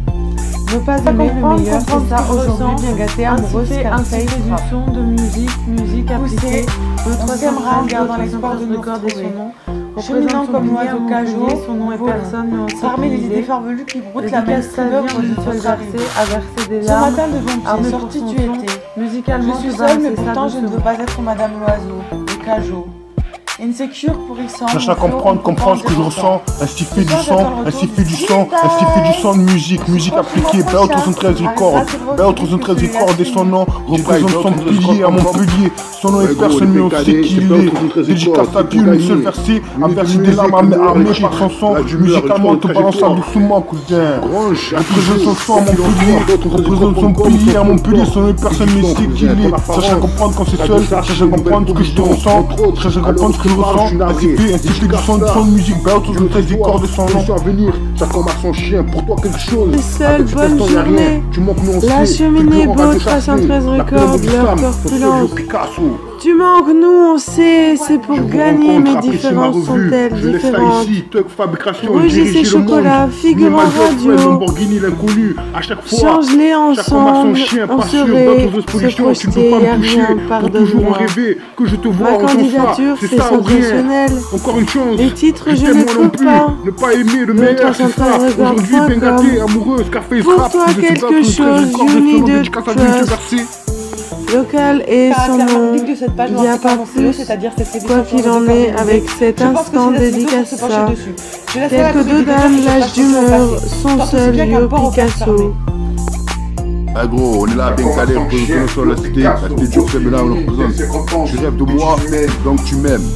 Ne pas aimer le meilleur, c'est ça aujourd'hui, bien gâté, amoureux, ainsi fait du son, de musique appliquée. On s'aimera, gardant l'espoir de nous recorder son nom. Cheminant comme l'oiseau Cajo, son nom est personne, mais on sait parmi les idées farfelues qui broutent la même saveur pour une seule versée, à verser des larmes. Ce matin devant pied, sorti tu étais. Musicalement, je suis seule, mais pourtant je ne veux pas être Madame l'oiseau, de Cajo. Insecure pour y sentir. Cherche à comprendre ce que je ressens. Ainsi fait du son de musique appliquée. Belton13 Records, Belton13 Records et son nom représente son pilier à Montpellier. Son nom est personne, mais on sait qui il est. Dédicace à Dieu, une seule versée, à verser des larmes armées par son son. Musicalement, on te balance ça doucement, cousin. Représente son son à Montpellier, représente son pilier à Montpellier. Son nom est personne, mais on sait qui il est. Cherche à comprendre quand c'est seul, cherche à comprendre ce que je te ressens, cherche à comprendre ce que je ressens, ainsi fait du son de musique, Belton13 Records de son nom. À venir, chacun a son chien, pour toi quelque chose. Seule bonne journée. La cheminée Beau 313 Records, leur corpulence. Tu manques, nous on sait, c'est pour gagner, mes différences sont-elles différentes. Rugis et chocolat, figurant radio. Change-les ensemble, on serait se projeter, y'a rien, pardonne-moi. Ma candidature, c'est sensationnel. Les titres, je ne peux pas. Ne pas aimer le meilleur, c'est ça. Aujourd'hui, bien gâté, amoureuse, café, pour toi quelque chose, you need a trust. Local et son nom, il n'y a pas plus, quoi qu'il en est, avec cet instant dédicace ça. Quelques Dodan, l'âge d'humeur, son seul Yo Picasso. Ah gros, on est là, bien calé, on représente sur la cité du crème là, on représente. Tu rêves de moi, donc tu m'aimes.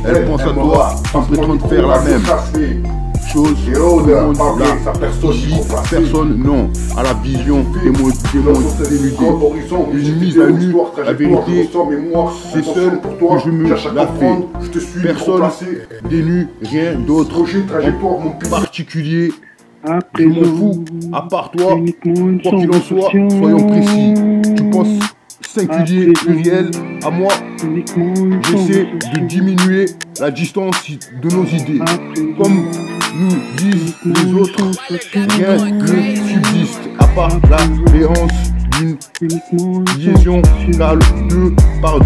Elle pense à toi, sans prétendre faire la même chose, tout le monde là, personne non, à la vision dénudée, une mise à nu, la vérité, c'est seul que je me la fais, personne dénu, rien d'autre, en particulier, je m'en fous, à part toi, quoi qu'il en soit, soyons précis, tu penses singulier, pluriel, à moi, j'essaie de diminuer la distance de nos idées, comme nous disent les autres, rien ne subsiste, à part la béance d'une liaison finale 2 par 2.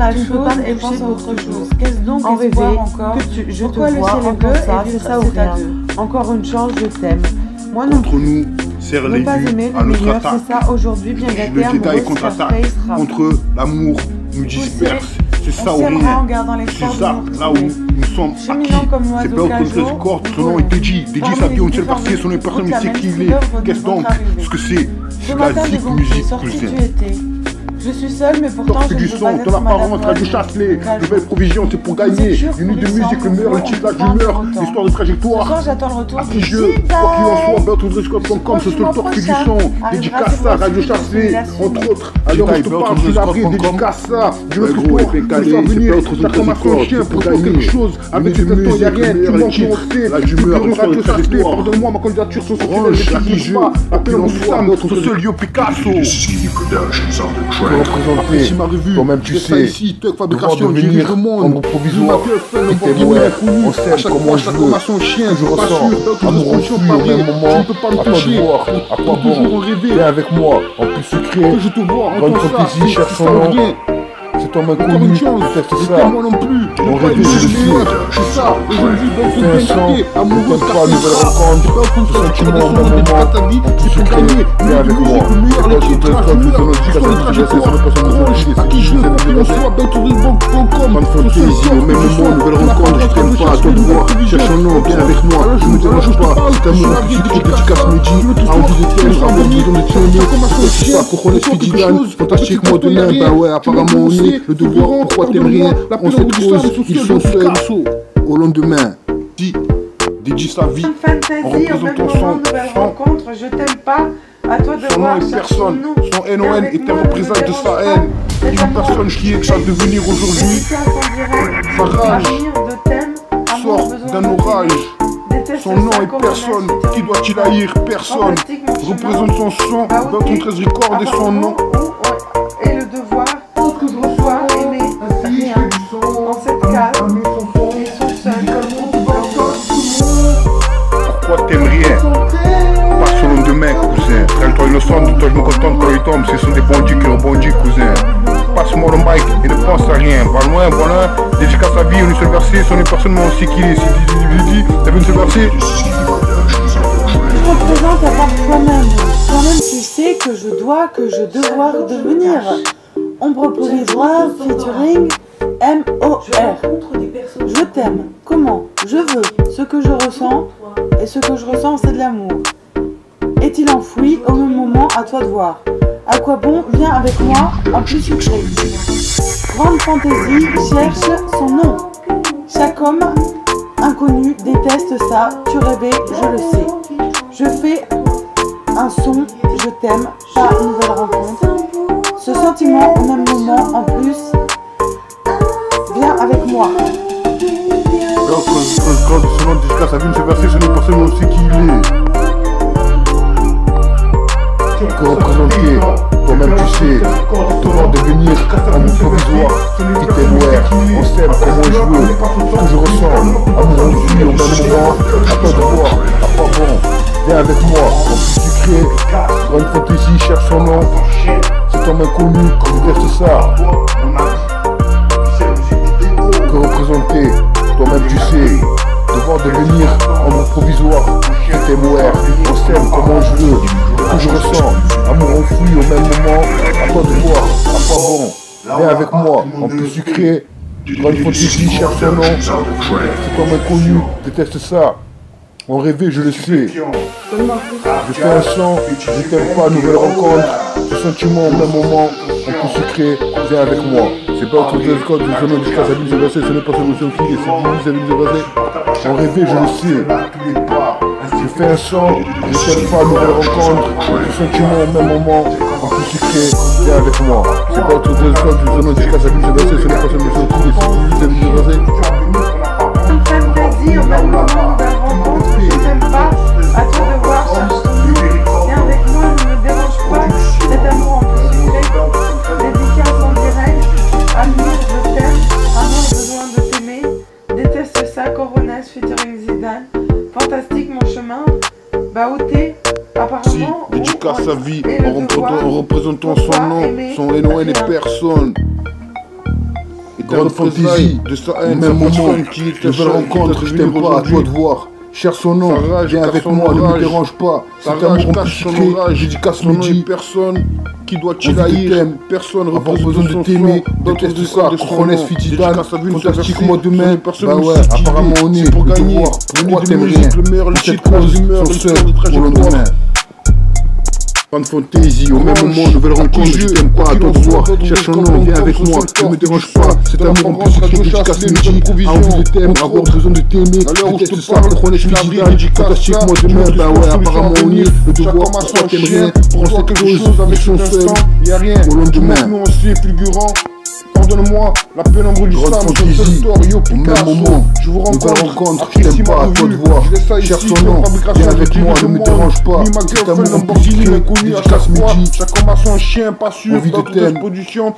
la chose et pense à autre chose. Qu'est-ce donc en rêver encore que je te vois encore ça, c'est ça ou rien. Encore une chance, je t'aime. Moi non contre nous, serre les yeux à notre attaque. C'est ça aujourd'hui, bien gâté, le détail contre-attaque. Contre l'amour nous disperse. C'est ça On ou s'aimera rien. en gardant l'espoir C'est de ça, nous là où retrouver. nous sommes acquis. Cheminant comme C'est l'oiseau pas autre chose record, son nom est Deji. Deji, sa vie, on ne sait pas si son nom est personne, mais c'est qui il est. Qu'est-ce donc? Ce que c'est? Ce La matin zik devant musique, tes sorties cousin. tu étais. Je suis seule mais pourtant Torse je du ne veux son, pas ton être apparence, Madame Radio Chasselet, nouvelle provision, c'est pour gagner. Une nuit de musique, le meilleur, le titre, l'humeur, l'histoire de Ce trajectoire. soir j'attends le retour Qui de jeu, quoi qu'il en soit, bertrandrescott.com, ce seul torse du son, dédicace ça, Radio Chasselet, entre autres. Alors je te parle, tu l'arrives, dédicace ça, de notre histoire, tu vas venir, ta formation chien pour faire quelque chose, avec cet instant y'a rien, tu manques mon C, Radio Chasselet, pardonne-moi, ma candidature sur ce sujet, je ne pas, appelle mon Sam, ce seul Yo Picasso. Représenter, toi-même tu sais, devoir devenir ombre provisoire, qui témoin, on sait comment je veux, je ressens, amour enfui au même moment, à toi de voir, à quoi bon, viens avec moi, en plus sucré, grande fantaisie, cherche son nom. C'est toi inconnu, teste ça. Moi non plus. Mon rêve, je le sais. C'est ça. Aujourd'hui, dans Fais un sang, amoureux, t'aimes pas, nouvelle rencontre. Ce sentiment, au même moment, en plus sucré, viens avec moi. C'est pas tout le temps, tu donnes du casse, tu laisses, c'est le personne qui joue, au même moment, nouvelle rencontre, je traîne pas, à toi de voir. Cherche un nom, viens avec moi, je me dérange pas. C'est un moment plus sucré, dédicace midi, a envie de t'aimer, avoir besoin de t'aimer. Je sais pas pourquoi on est Speedydan, fantastique, moi demain, bah ouais, apparemment on est. Le devoir, pourquoi t'aimes rien? On sait cause, ils sont seuls. Au lendemain, dédie sa vie en représentant nouvelle rencontre, je t'aime pas, à toi de son nom voir et personne, son NON est un représailles de sa haine. Une personne qui est à devenir aujourd'hui, sa rage sort d'un orage. Son nom est personne, qui doit-il haïr? Personne. Représente son son, dans ton 13 record et son nom. Et le devoir, reçoit, aimer, rien, en cette case, ils sont seuls. Pourquoi t'aimes rien? Pas sur le demain, cousin. Traîne-toi innocent, toi je me contente quand il tombe. Ce sont des bandits qui rebondissent, cousin. Passe-moi le mic et ne pense à rien. Va loin, voilà. Dédicace sa vie, on est seul versé. Son est personnellement aussi qu'il est. Si t'as vu une seule versé? Je représente à part toi-même. Toi-même tu sais que je dois devenir. Ombre provisoire, featuring MOR. Je t'aime. Comment? Je veux. Ce que je ressens. Et ce que je ressens, c'est de l'amour. Est-il enfoui? Au même moment, à toi de voir. À quoi bon? Viens avec moi, en plus sucré. Grande fantaisie, cherche son nom. Chaque homme inconnu déteste ça. Tu rêvais, je le sais. Je fais un son, je t'aime, pas une nouvelle rencontre. Ce sentiment au même moment, en plus, viens avec moi. Quand ce nom dédicace sa vie, une seule versé, ce n'est personne aussi qui il est. Que représenter, toi-même tu sais, devoir devenir amour provisoire, qui témoin, on s'aime comme je veux, ce que je ressens, amour enfui au même moment, à toi de voir, à quoi bon, viens avec moi, en plus sucré, grande fantaisie, cherche son nom, c'est toi inconnu, je teste ça. Que représenter, toi-même tu sais, devoir devenir amour provisoire, qui témoin, on s'aime comme je veux, ce que je ressens, amour enfoui au même moment, à toi de voir, à quoi bon, viens avec moi, en plus sucré, grande fantaisie, cherche son nom, c'est toi inconnu, déteste ça, en rêver je le sais, je fais un sang, je t'aime pas, nouvelle rencontre, ce sentiment au même moment, en plus sucré, viens avec moi, c'est pas autre chose que du chemin jusqu'à sa vie, ce n'est pas solution qui est, c'est lui, c'est en rêver je le sais, je fais un sang, je t'aime pas, nouvelle rencontre, ce sentiment au même moment, en plus sucré, viens avec moi, c'est pas autre chose que du chemin jusqu'à sa vie, ce n'est pas solution qui est, c'est lui, Une fantaisie au même moment, nouvelle rencontre, je t'aime pas, à toi de voir, cherche ton nom. Viens avec moi, ne me dérange pas, cet amour en plus sucré, dédicace en direct, amour, je t'aime, amour, besoin de t'aimer, déteste ça, Coronas, featuring Zidane, fantastique mon chemin, Baouté, apparemment, si, dédicace sa vie en représentant son nom, son NON et personne. Grande fantaisie de sa haine, même moment, qui est nouvelle rencontre, je t'aime pas, à toi de voir. cher son nom, viens avec moi, ne me dérange pas. Cet amour cache son orage, dédicace mon dit. Personne qui doit t'haïr, personne avoir besoin de t'aimer, déteste ça, Crones Fitidan, fantastique-moi demain, bah ouais, apparemment on est pour gagner, pourquoi t'aimes rien, cette cause sont seuls pour le lendemain. Fan Fantasy, au même moment, nouvelle rencontre, je t'aime pas, à toi de voir, cherche un nom, viens avec moi, ne me dérange pas, cet amour en plus écrit, dédicace midi, envie de t'aimer, avoir besoin de t'aimer, déteste ça, Crones Fitidan, fantastique-moi demain, bah ouais, apparemment on est, le devoir, pourquoi t'aimes rien, prends cette cause, ils sont seuls, y'a rien, au lendemain. Nous on suit fulgurant. Pardonne-moi, la pénombre du Sam, au même moment, je vous rencontre, je t'aime pas, à toi de voir, cherche son nom, viens avec moi, ne me dérange pas, cet amour en plus écrit, dédicace midi, chaque homme a son chien, pas sûr, envie de t'aimer,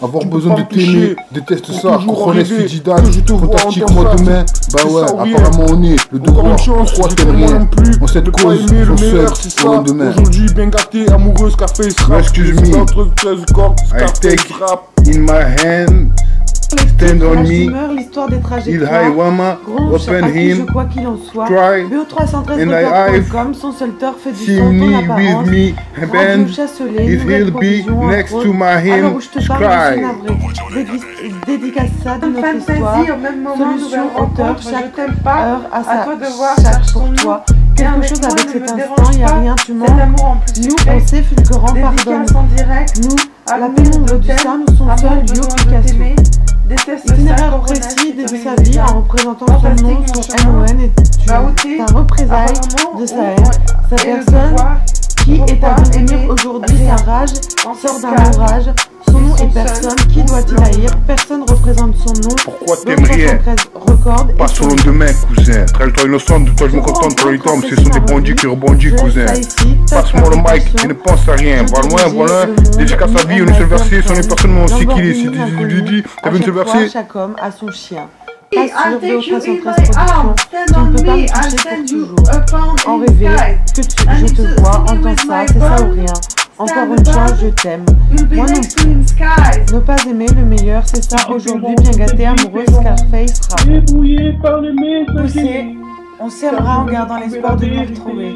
avoir besoin de t'aimer, déteste ça, Crones Fitidan, fantastique-moi demain, bah ouais, apparemment on est, le devoir, pourquoi t'aimes rien, en cette cause, sont seuls, au lendemain. Aujourd'hui bien gâté, amoureuse, café, rap, excuse me, I take in my hand, stand on me, l'histoire des il high wama, open him, quoi qu'il en soit, try, and I comme son seul tort fait du see son, me with me, bend, it will be next to my him, cry. Dédicace ça de notre histoire, au même moment, solution, auteur, chaque heure à sa toi de voir, chaque pour toi. Quelque chose avec cet instant, il n'y a rien, tu mens. Nous, on sait fulgurant, pardonne. Nous, la pénombre du Sam, son seul Yo Picasso. Itinéraire précis de sa vie en représentant son nom, son NON est un représailles de sa haine. Sa personne qui est à devenir aujourd'hui sa rage, sort d'un orage. Son nom est personne, qui doit-il haïr? Personne représente son nom. Pourquoi t'aimes rien? Pas sur le lendemain, cousin. Trajectoire innocente, de toi je me contente pour les tombes. Ce sont des bandits qui rebondissent, cousin. Passe-moi le mic et ne pense à rien. Va loin, voilà. Dédicace sa vie, une seule versée. Son est personne, moi aussi qu'il est. Si t'as vu une seule versée? Chaque homme a son chien. Pas sûr de 313 productions. Tu ne peux pas me toucher pour toujours. En rêver, je te vois, entends ça, c'est ça ou rien. Encore une chance, je t'aime. Moi non plus. Ne pas aimer le meilleur, c'est ça. Aujourd'hui, bien gâté, amoureuse, Scarface rap. Poussé, on s'aimera en gardant l'espoir de nous retrouver.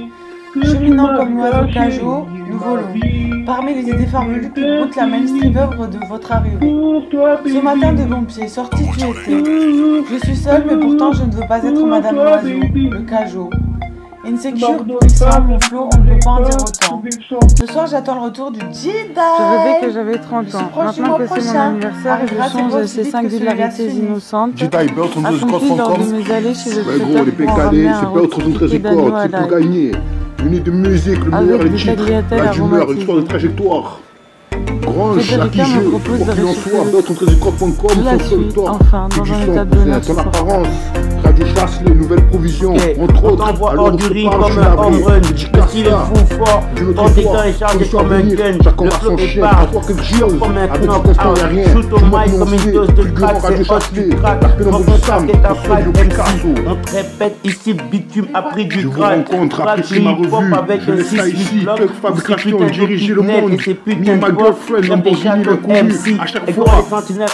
Cheminant comme l'oiseau Cajot, nous volons. Parmi les idées farfelues qui broutent la mainstream œuvre de votre arrivée. Ce matin de bon pied, sorti tu étais. Je suis seule, mais pourtant je ne veux pas être Madame Loiseau, le Cajot. Insécure, puissant, mon flow, on ne peut pas en dire autant. Ce soir, j'attends le retour du Jedi. Je rêvais que j'avais 30 ans. Maintenant que c'est mon anniversaire, je change ces singularités innocentes. Jedi, Belt on the Accompli lors de mes allées chez le ouais gros, les pécalés, c'est Belt on the records, c'est pour gagner. Unité de musique, le meilleur, les titres, la d'humeur, l'histoire de trajectoire. Grange, à qui je, pour qu'il en soit, beltontrezicroc.com, son seul tort, que du son, ton apparence, Radio Chasse, les nouvelles provisions, entre autres, alors on se parle, je suis navré, dédicace ça, je ne te vois, solution à venir, chacun a son chien, à toi quelque chose, avec cet instant y'a rien, tu m'as annoncé, fulgurant Radio Chasse, la pénombre du Sam, ton seul Yo Picasso. On te répète ici, le bitume a pris du Je vous grade. rencontre, appréciez ma revue, je laisse ça ici, Pug Fabrication, diriger le monde, me ma girlfriend, Lamborghini, l'inconnu, à chaque fois,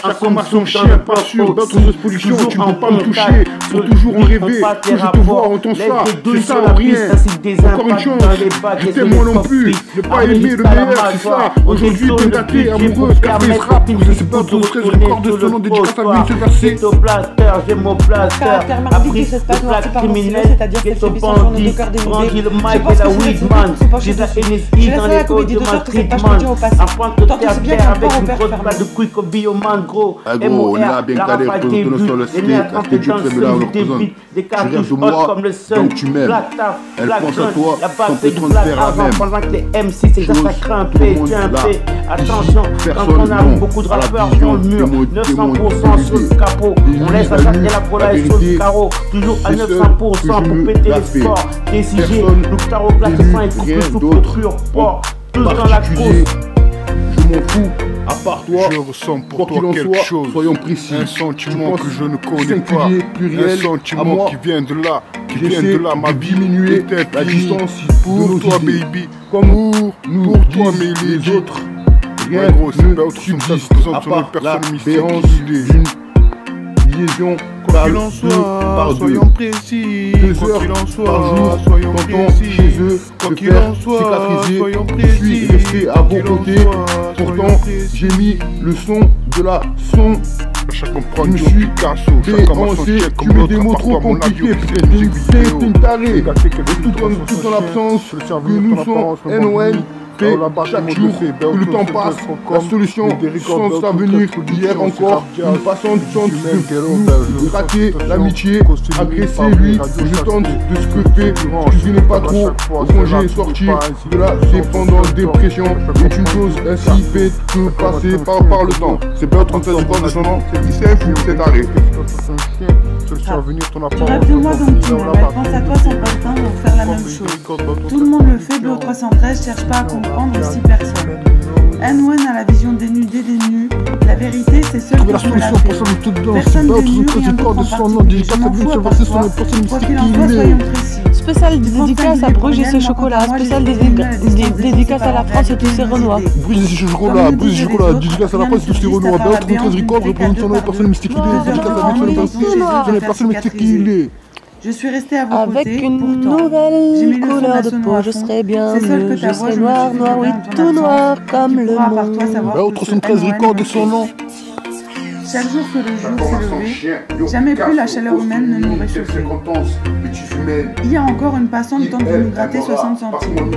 chaque homme a son chien, pas sûr, dans ton exposition, tu ne peux pas me toucher, faut toujours en rêver, que je te vois, entends ça, c'est ça ou rien, encore une chance, je t'aime moi non plus, ne pas aimer le meilleur, c'est ça, aujourd'hui t'es gâté, amoureuse, café, rap, c'est pas ton 13 records de son nom, dédicace à lui, ce verset. J'ai mon blaster, appris toute la criminelle, ghetto bandit, brandit le mic et la weedman, j'ai la NSI dans les codes de ma streetman, afin de te faire taire avec une grosse balle de couille comme Bioman, gros. Ah gros, là, bien calé, représente sur le steak, à ce que Dieu fait là, on représente. Tu rêves de moi, donc tu m'aimes. Elle pense à toi, ton pétron de faire la même. Pendant que les MC, c'est déjà ça grimpé, grimpé. Attention, quand on a beaucoup de rappeurs dans le mur, 900% sur le capot. On laisse la chatte et la volaille sur le carreau. Toujours à 900% pour péter les scores. TCG, le tarot classe 5 et coupe le souffle pur port. Tous dans la cause. Je m'en fous, à part toi, je ressens pour quoi toi qu'il en quelque soit, chose, soyons précis. Un sentiment que je ne connais pas, pluriel, un sentiment qui vient de là, ma vie, diminuer la distance pour toi baby, comme pour toi mes les autres. Rien gros, ne subsiste à part la béance d'une liaison Quoi qu'il en soit, soyons précis. 2 heures par jour, soyons précis. Chez eux, quoi qu'il en soit, soyons précis. Je suis resté à vos côtés. Pourtant, j'ai mis le son de la son. Chacun prend Je me du suis Picasso, chacun va son chèque tu comme mets l'autre. des mots trop compliqués, peut-être t'es une tarée. Tout en l'absence que nous sommes NON. Chaque jour que le temps passe, la solution sans à venir. Hier encore, une passante tente de rater l'amitié, agresser lui. Je tente de ce que fait, je n'ai pas trop. Quand j'ai sorti de la dépendant dépression, c'est une chose ainsi faite que passer par le temps. C'est pas autre chose de son nom, c'est un fou, c'est arrêt. Rêve de moi donc tu m'aimes, pense à toi sans partant pour faire la même chose. Tout le monde le fait, Bleu 313 cherche pas à comprendre ici personne. N1 a la vision dénudée des nus. La vérité c'est seul que je me la fais. Personne des nus, rien d'autre en particulier. Je m'en fous à part toi. Quoi qu'il en soit, soyons précis. Spécial dédicace à Bruges et ses chocolats. Spécial dédicace à la France et tous ses Renois. Bruges et ses chocolats. Dédicace à la France et tous ses Renois. Béo 13 Records représente son nom, personne mystique il est. Dédicace à lui, personne mystique il est. Je suis restée à vos côtés. Avec une nouvelle couleur de peau, je serais bien mieux. Je serais noir, oui, tout noir comme le monde. Béo 13 Records de son nom. Chaque jour que le jour s'est levé, jamais plus la chaleur humaine ne nous réchauffait. Il y a encore une passante tente de nous gratter 60 centimes.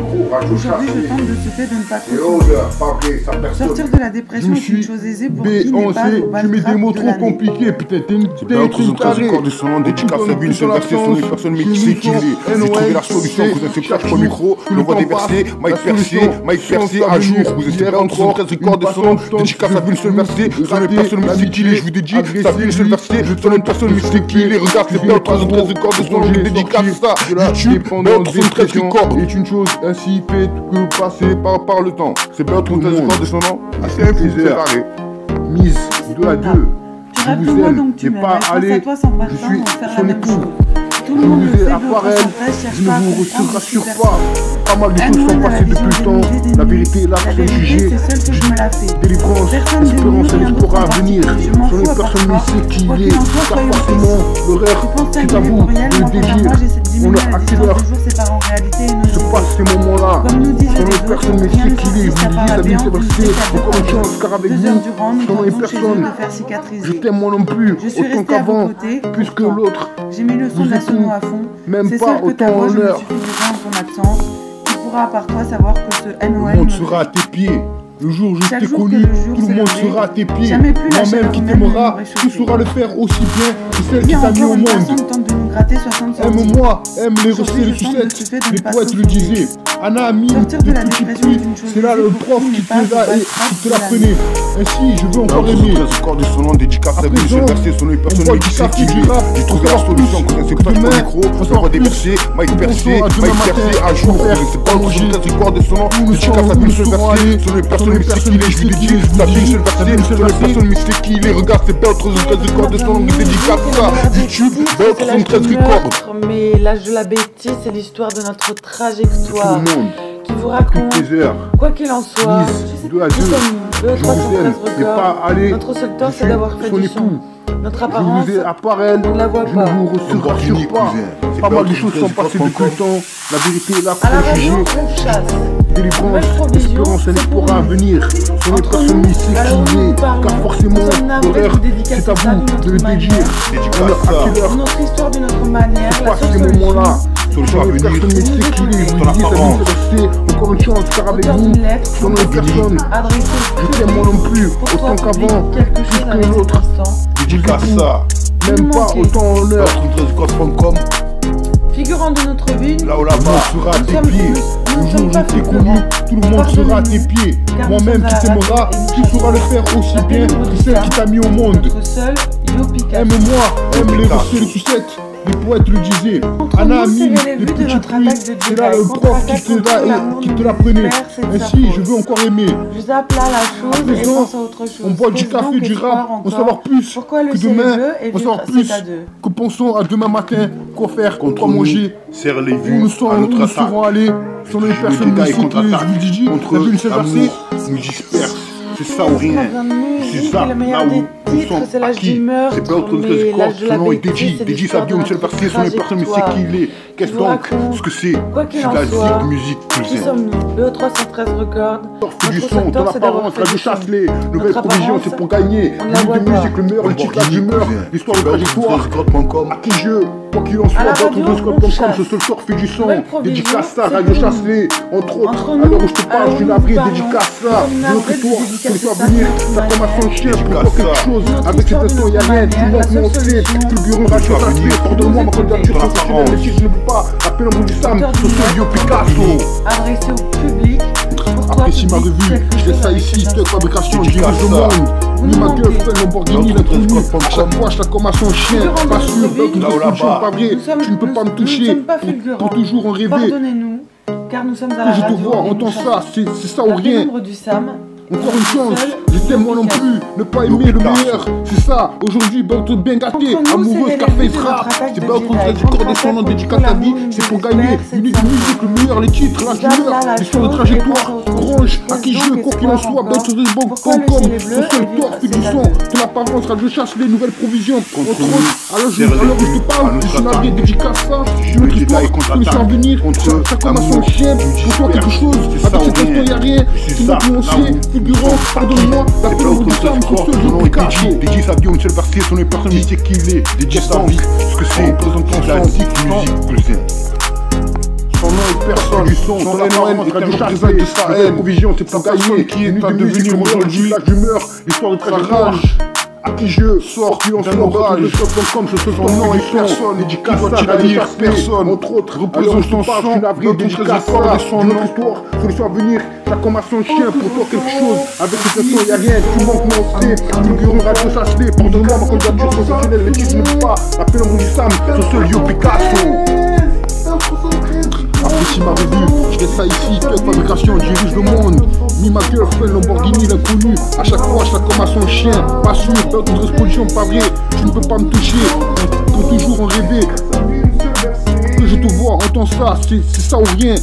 Aujourd'hui, je tente de ce fait de ne pas trop souffrir. Sortir de la dépression est une chose aisée pour qui n'est pas au bal tu mets des mots trop compliqués, peut-être une tarée. De son nom, dédicace à lui, une seule versée, son une personne mais qui sait qui il est. J'ai trouvé la solution, vous êtes cache pour le micro, le voix des versets, Mike Percé, à jour, vous êtes Béo 13 Records de son nom, dédicace à lui, une seule versée, son une personne mais qui il est, je vous dédie, ça fait une seule versée, son une personne mais qui il est, regarde, c'est Béo 13 Records de son nom, je dédicace ça. YouTube, Béo 13 Records est une chose ainsi faite que passer par le temps. C'est Béo 13 Records de son nom, assez infuseur. Mise 2 à 2. Tu rêves de moi donc tu m'aimes. Pense à toi sans partant pour faire la même chose. Tout le monde le fait, je ne vous rassure pas. Pas mal de choses sont passées depuis le temps. La vérité est là pour se juger. C'est celle que je me la fais. Délivrance, espérance et l'espoir à venir. Sur les personnes mais c'est qui il est. Car forcément, l'horaire, c'est à vous, le désir. On a à quelle heure se passent ces moments-là. Sur les personnes mais c'est qui il est. Vous disiez, la vie c'est versé. Encore une chance, car avec vous, sur les personnes, je t'aime moi non plus, autant qu'avant, plus que l'autre. J'ai mis le son de la sono à fond. Même c'est pas seul que ta autant voix, en je me heure. suffit déjà en ton absence. Tu pourras à part toi savoir que ce NON Le monde sera à tes pieds. Le jour où je t'ai connu, tout le monde sera à tes pieds. Jamais plus la Moi-même qui t'aimera, tu sauras le faire aussi bien que celle qui t'a mis au monde. Aime-moi, aime les recettes, les sucettes, les poètes le disaient. Anna a mis de petit prix, c'est là le prof qui te l'apprenait. Ainsi, je veux encore aimer. Records de son nom, dédicace à lui, seul versé, son nom, personne mais qui sait qui il est. J'ai trouvé la solution, quand c'est pas le micro, on va des versets, Mike Percé, à jour. C'est pas le 13 Records de son nom, dédicace à lui, seul versé, son nom, personne mais qui il est. Je lui dis, la vie, seul versé, son nom, personne mais c'est qui il est. Regarde, c'est pas le 13 Records de son nom, dédicace à YouTube, Béo 13 Records. Mais l'âge de la bêtise, c'est l'histoire de notre trajectoire qui vous raconte, quoi qu'il en soit, 2 à 2, je vous aime, mais pas aller, notre seul tort c'est d'avoir fait du son. Notre apparence, je vous ai appareil, on ne la voit je pas. ne vous rassure pas. Pas mal de choses sont passées depuis le temps, la vérité est là pour le juger. Délivrance, espérance, un espoir à venir. Sur les personnes mais c'est qui il est, car forcément, l'horaire, c'est à vous de le dédier. À quelle heure notre histoire d'une autre manière, se passent ces moments-là. Sur les personnes mais c'est qui il est, vous disiez, ça vous fait rester. Encore une chance, car avec vous, sur les personnes, je t'aime moi non plus, autant qu'avant, plus que l'autre. Dédicace ça. Même pas autant en heure. 13records.com. Figurant de notre vie, là où là-bas, sera à tes pieds. Le jour où je t'ai connu, tout le monde sera à tes pieds. Moi-même qui t'aimera, tu sauras le faire aussi bien que celle qui t'a mis au monde. Aime-moi, aime les recettes, les sucettes. Les poètes le disaient. Anna a mis les petits prix. C'est là le prof qui te l'apprenait. Ainsi, je veux encore aimer. Je zappe là la chose et pense à autre chose. On boit du café, du rap, on va savoir plus que demain. On va savoir plus que pensons à demain matin. Quoi faire, quoi manger. Serre les vues. Où nous serons allés. Sur les personnes mais c'est qui je vous dis, contre l'amour nous disperse. c'est ça ou rien. C'est ça, là où ils sont acquis. C'est pas autre chose que quoi, son nom est DJ Sabio, Michel Versier, son personne, mais c'est qui il est. Qu'est-ce donc, ce que c'est? C'est la zik musique, Qui sommes-nous? Le 313 Records. Du son, ton apparence, Radio Chasselet, nouvelle provision, c'est pour gagner. Musique de musique, le meilleur, le titre, l'humeur, l'histoire de trajectoire. À qui je, quoi qu'il en soit, d'autres.com, ce seul sort fait du son. Dédicace ça, Radio Chasselet, entre autres. Alors où je te parle, je suis navré, dédicace ça. Notre histoire, que soit venir, ça comme un son chien, pour voir quelque chose. Avec cet instant, y'a rien, tu manques mon C. Fulgurant, Radio Chasselet, pardonne-moi ma candidature professionnelle, mais si je ne peux pas, appelle en bout du Sam, ce sont Yo Picasso. Adressé au public. Apprécie ma revue, je laisse ça ici, stock fabrication, je dirige le monde. Ni ma gueule, fait Lamborghini, l'inconnu. À chaque fois, je la comme à son chien. Pas sûr, pas vrai, tu ne peux pas me toucher. Pour toujours en rêver. Pardonnez-nous, car nous sommes à la Je radio. te vois, entends ça, c'est ça ou rien. Membre du SAM. Encore une chance, je t'aime moi non plus, ne pas aimer le meilleur, c'est ça, aujourd'hui, Belton bien gâté, amoureuse, café, rap, c'est Belton du corps descendant, dédicace à vie, c'est pour gagner, unique musique, le meilleur, les titres, l'âge d'humeur, l'histoire de trajectoire, grange, à qui je, quoi qu'il en soit, Belton.com, son seul tort, fait du son, ton apparence, Radio Chasselet, nouvelles provisions, entre autres, alors où je te parle, je suis navré, dédicace ça, notre histoire, solution à venir, ça commence son chien, pour toi quelque chose, avec cet instant y'a rien, tu m'as prononcé, fulgurant, pardonne-moi, la peau de Sam, son seul Yo Picasso. DJ Sabio, Michel Versier, son personne, mais c'est qui il est. DJ Sabio, ce que c'est, présentant la zik musique, que c'est. Son nom est personne, du son, son apparence, Radio Chasselet, de sa haine, provision, c'est pour gagner, qui est à devenir aujourd'hui, l'âge d'humeur, l'histoire de trajectoire. À qui je sors, qui lance l'orage, comme je son nom et personne, dédicace à la lire, personne, entre autres, représente son sang, dédicace à son nom, histoire, solution à venir, ça comme à son chien, pour toi quelque chose, avec cette façon y'a rien, tu manques mon C, fulgurant, Radio Chasselet, pardonne-moi ma candidature professionnelle, mais tu ne peux pas, appelle en bout du Sam, ce seul Yo Picasso. Apprécie ma revue, je laisse ça ici, stock fabrication, dirige le monde. Mi ma gueule, fait Lamborghini, l'inconnu. À chaque fois, je la comme à son chien. Pas sûr, d'autres expositions, pas vrai. Tu ne peux pas me toucher, pour toujours en rêver. Que je te vois, entends ça, c'est ça ou rien.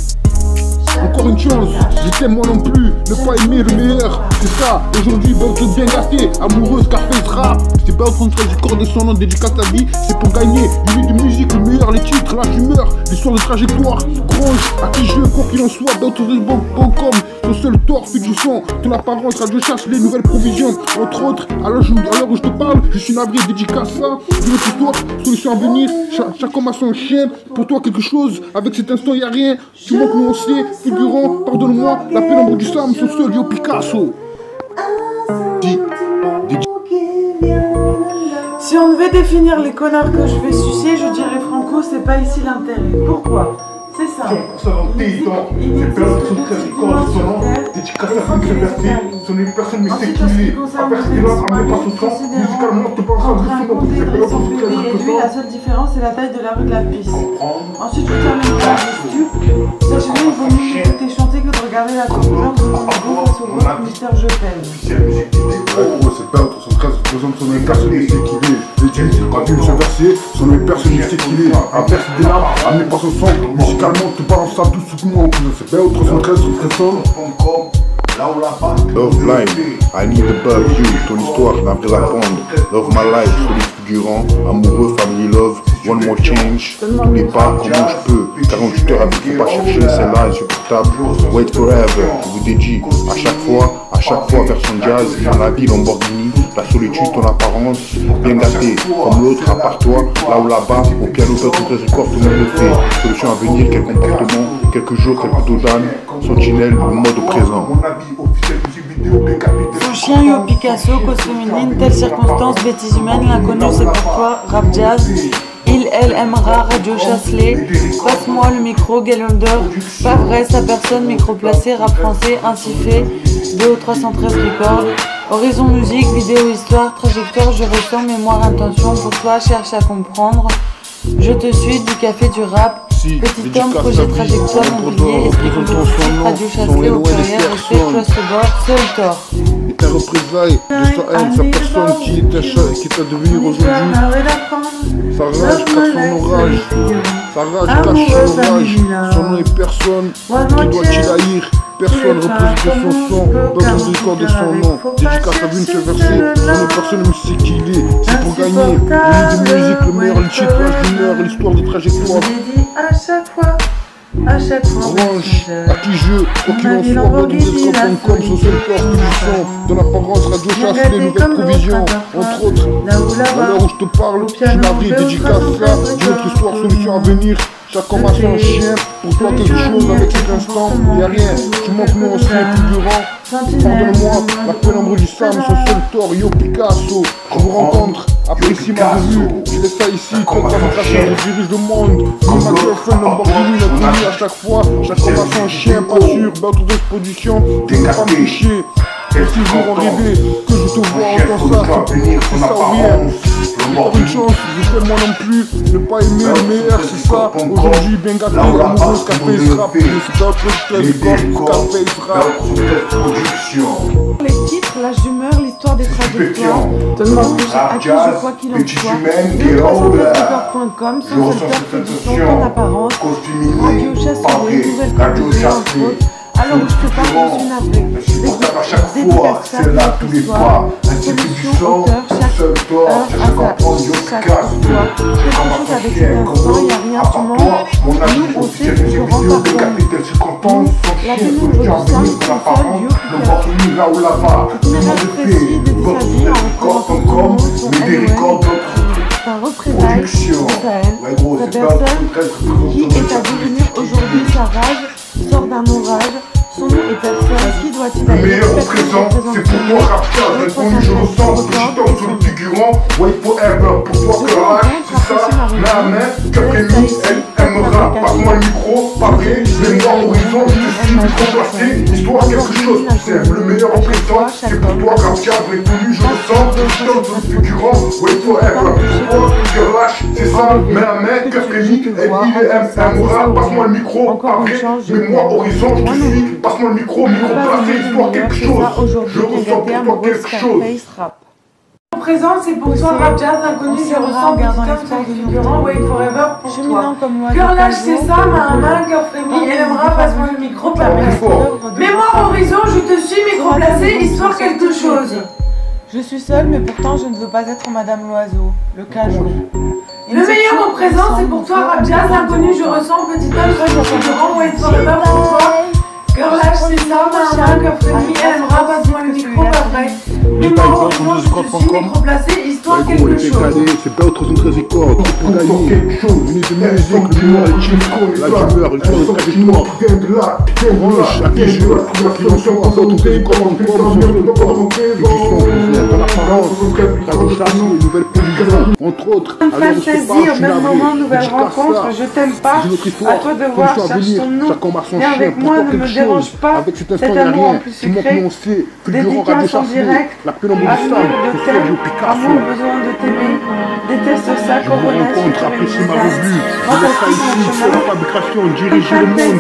Encore une chance, je t'aime moi non plus, ne pas aimer le meilleur, c'est ça, aujourd'hui Belton bien gâté, amoureuse, café, rap, c'est Belton du corps descendant, dédicace à vie, c'est pour gagner, unique de musique, le meilleur, les titres, l'âge d'humeur, l'histoire de trajectoire, grange, à qui je, quoi qu'il en soit, Belton.com, son seul tort, fait du son, ton apparence, Radio Chasselet, nouvelles provisions, entre autres, alors où je te parle, je suis navré, dédicace ça, une autre histoire, solution à venir, chaque homme a son chien, pour toi quelque chose, avec cet instant y'a rien, tu manques mon C, fulgurant, pardonne-moi, la peine en bout du Sam, son seul Yo Picasso. Si on devait définir les connards que je vais sucer, je dirais Franco, c'est pas ici l'intérêt. Pourquoi? C'est ça. C'est Belton 13 records, son nom, dédicace à Michel Versier, son une personne, mais c'est qui il est. À personne là, amenez pas son sang, musicalement, tu penses à c'est Belton 13 records. La seule différence, c'est la taille de la rue de la Pisse. Ensuite, je termine par les stupes. Sachez-le, il vaut mieux écouter chanter que de regarder la concurrence de mon ego face au groupe Mister Je t'aime. C'est Belton 13 représente son une personne, mais c'est qui il est. Quand Michel Versier, son une personne, mais c'est qui il est. À personne là, amenez pas son sang, musicalement, tu balances ça doucement. C'est Belton 13 représente. Love blind, I need above you, ton histoire n'a pas à répondre. Love my life, solide figurant, amoureux, family love, one more change. N'oublie pas comment je peux, 48 heures avec faut pas chercher, celle-là insupportable. Wait forever, vous DJ, à chaque fois version jazz, mon avis Lamborghini, la solitude, ton apparence, bien gâté, comme l'autre à part toi, là ou là-bas, au piano, Belton 13 records, tout le monde le fait. Solution à venir, quel comportement, quelques jours, quelques dodanes, sentinelle, le mode présent. Son chien Yo Picasso, cause féminine, telle circonstance, bêtise humaine, l'inconnu c'est pour toi, rap jazz. Il, elle aimera, Radio Chasselet, passe-moi le micro, Galunder, pas vrai, sa personne, micro placé, rap français, ainsi fait, BO 313 records, horizon musique, vidéo histoire, trajectoire, je ressens, mémoire, intention, pour toi, cherche à comprendre, je te suis, du café, du rap, petit homme, projet, trajectoire, mobilier, esprit collectif, Radio Chasselet, au pluriel, respect, cloche au bord, seul tort. Et ta représailles de sa haine, sa personne qui est à devenir aujourd'hui. Sa rage cache son orage, sa rage cache son orage, son nom est personne, qui doit-il haïr? Personne représente son son, d'autres recorder son nom. Dédicace à une seule versée, on est personne ne sait qui il est. C'est pour gagner, le livre de musique, le meilleur, le titre, l'humeur, l'histoire des trajectoires. À chaque fois. Orange, à qui je, quoi qu'il en soit, www.com, son seul port, son, dans l'apparence, Radio Chasse, les nouvelles provisions, entre autres. À l'heure où je te parle, je suis navré, dédicace ça, d'une autre histoire, solution à venir. Chaque homme a son chien, pour toi quelque chose avec cet instant, y'a rien, tu manques nous anciens figurants. Pardonne-moi, la pénombre du Sam, son seul tort, yo Picasso. Je vous rencontre, apprécie ma revue, je laisse ça ici, comme ça je dirige le monde. Comme ma girlfriend, Lamborghini, la tenue à chaque fois, chaque homme a son chien, pas sûr, d'autres expositions, tu ne peux pas me ficher. Et si vous en rêvez, que je te vois en temps ça, c'est ça ou rien. Pas une chance, je t'aime moi non plus, ne pas aimer le meilleur, c'est ça. Aujourd'hui, bien gâté, amoureux, Scarface rap, mais c'est d'autres choses, Scarface rap. Les titres, l'âge d'humeur, l'histoire des trajectoires. Donne-moi à qui je crois qu'il en soit. www.com, son seul production en apparence. Radio Chasse, nouvelle production entre autres. Alors où je te parle, je suis navré. À chaque fois, c'est là tous les pas. Ainsi que du son, chaque seul tort, chaque enfant, yo casse. Quelque chose avec cet instant, il n'y a rien, tu mens. Nous, on sait que tu rentres par contre. La pénombre du Sam, son seul lieu qui itinéraire précis de sa vie en rencontre son NON. Sa représailles de sa haine, sa personne qui est à devenir aujourd'hui sa rage, sort d'un orage. Son nom est personne, qui doit-il aller? Le meilleur présent, c'est pour moi, Raptor, répondu, je ressens, que je tombe sur le figurant, wait forever, pour toi que c'est ça, la main, qu'après-midi, elle aimera, passe-moi le micro, pas vrai, mémoire, horizon, je suis micro-placé, histoire quelque chose, tu sais, le meilleur présent, c'est pour toi, Raptor, répondu, je ressens, que je tombe sur le figurant, wait forever, pour toi que c'est ça, la main, qu'après-midi, elle aimera, passe-moi le micro, pas vrai, mémoire, horizon, je suis. Passe-moi le micro placé, histoire quelque chose. Je ressens pour toi quelque chose. Mon présent, c'est pour toi, Rap Jazz, inconnu, je ressens, comme figurant, wait forever pour toi. Cœur lâche, c'est ça, main, cœur frémit, elle aimera, passe-moi le micro, pas vrai. Mémoire horizon, je te suis, micro placé, histoire quelque chose. Je suis seule, mais pourtant je ne veux pas être Madame Loiseau, le cajou. Le meilleur au présent, c'est pour toi, Rap Jazz, inconnu, je ressens, petit homme, figurant, wait forever pour toi. Cœur lâche, c'est ça, main, cœur frémit, elle aimera, passe-moi le micro, pas vrai. Mémoire horizon, je te suis, micro placé, histoire quelque chose. C'est pas autre chose très record, pour gagner quelque chose. Venez de musique, le meilleur, la humeur, l'histoire de trajectoire. Orange, à qui je, quoi qu'il en soit, d'autres records en com, son seul port. Fiction, dans l'apparence, Radio Chasse, les nouvelles productions, entre autres. Une fantaisie, au même moment, nouvelle rencontre, je t'aime pas. À toi de voir, cherche ton nom. Et avec moi, ne me dérange pas. Avec cet instant, il n'y a rien. Tu manques nous, on sait. Figurant Radio Chasse, la pénombre du Sam, c'est ça, yo Picasso. Besoin de t'aimer, déteste ça, je vous rencontre, apprécie ma revue. Je laisse ça ici, c'est la fabrication, diriger le monde.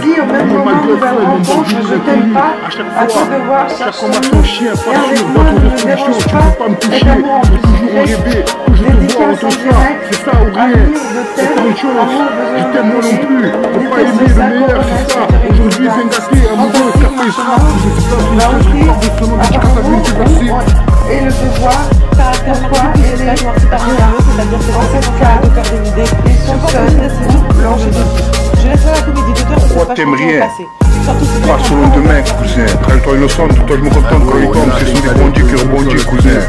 Moi, ma girlfriend, Lamborghini, l'inconnu. À chaque fois, chaque homme a son chien, pas sûr, dans ton solution, tu ne peux pas me toucher. Je peux toujours rêver, que je te vois en ton chat. C'est ça ou rien, c'est pas une chose. Je t'aime moi non plus, faut pas aimer le meilleur, c'est ça. Aujourd'hui, bien gâté, amoureux, Scarface rap. Je sais pas, je suis pas de son nom, dédicace à lui, c'est versé. Et le devoir, caractère quoi, et les c'est-à-dire que c'est en cette cas de faire des idées, ils sont seuls, blanches et je laisse la comédie d'auteur, c'est pas t'aimes rien. Pas sur le demain, cousin. Trajectoire innocente, toi je me contente quand il tombe, ce sont des bandits qui rebondissent, cousin.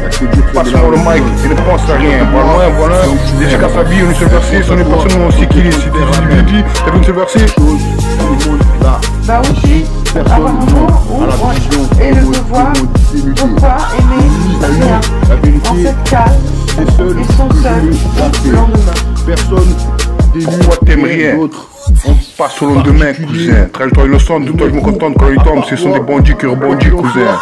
Passe-moi le mic, il ne pense à rien. Voilà, voilà. Dédicace à vie, on est se verser, son est personnellement aussi qu'il est. Si t'es dit, t'as vu se verser? Bah aussi, apparemment, et le devoir, pourquoi aimer rien. En cette case, ils sont seuls, le lendemain. Personne, pourquoi t'aimes rien? On passe au lendemain, cousin. Trajectoire innocente, toi je me contente quand il tombe, ce sont des bandits qui rebondissent, cousin.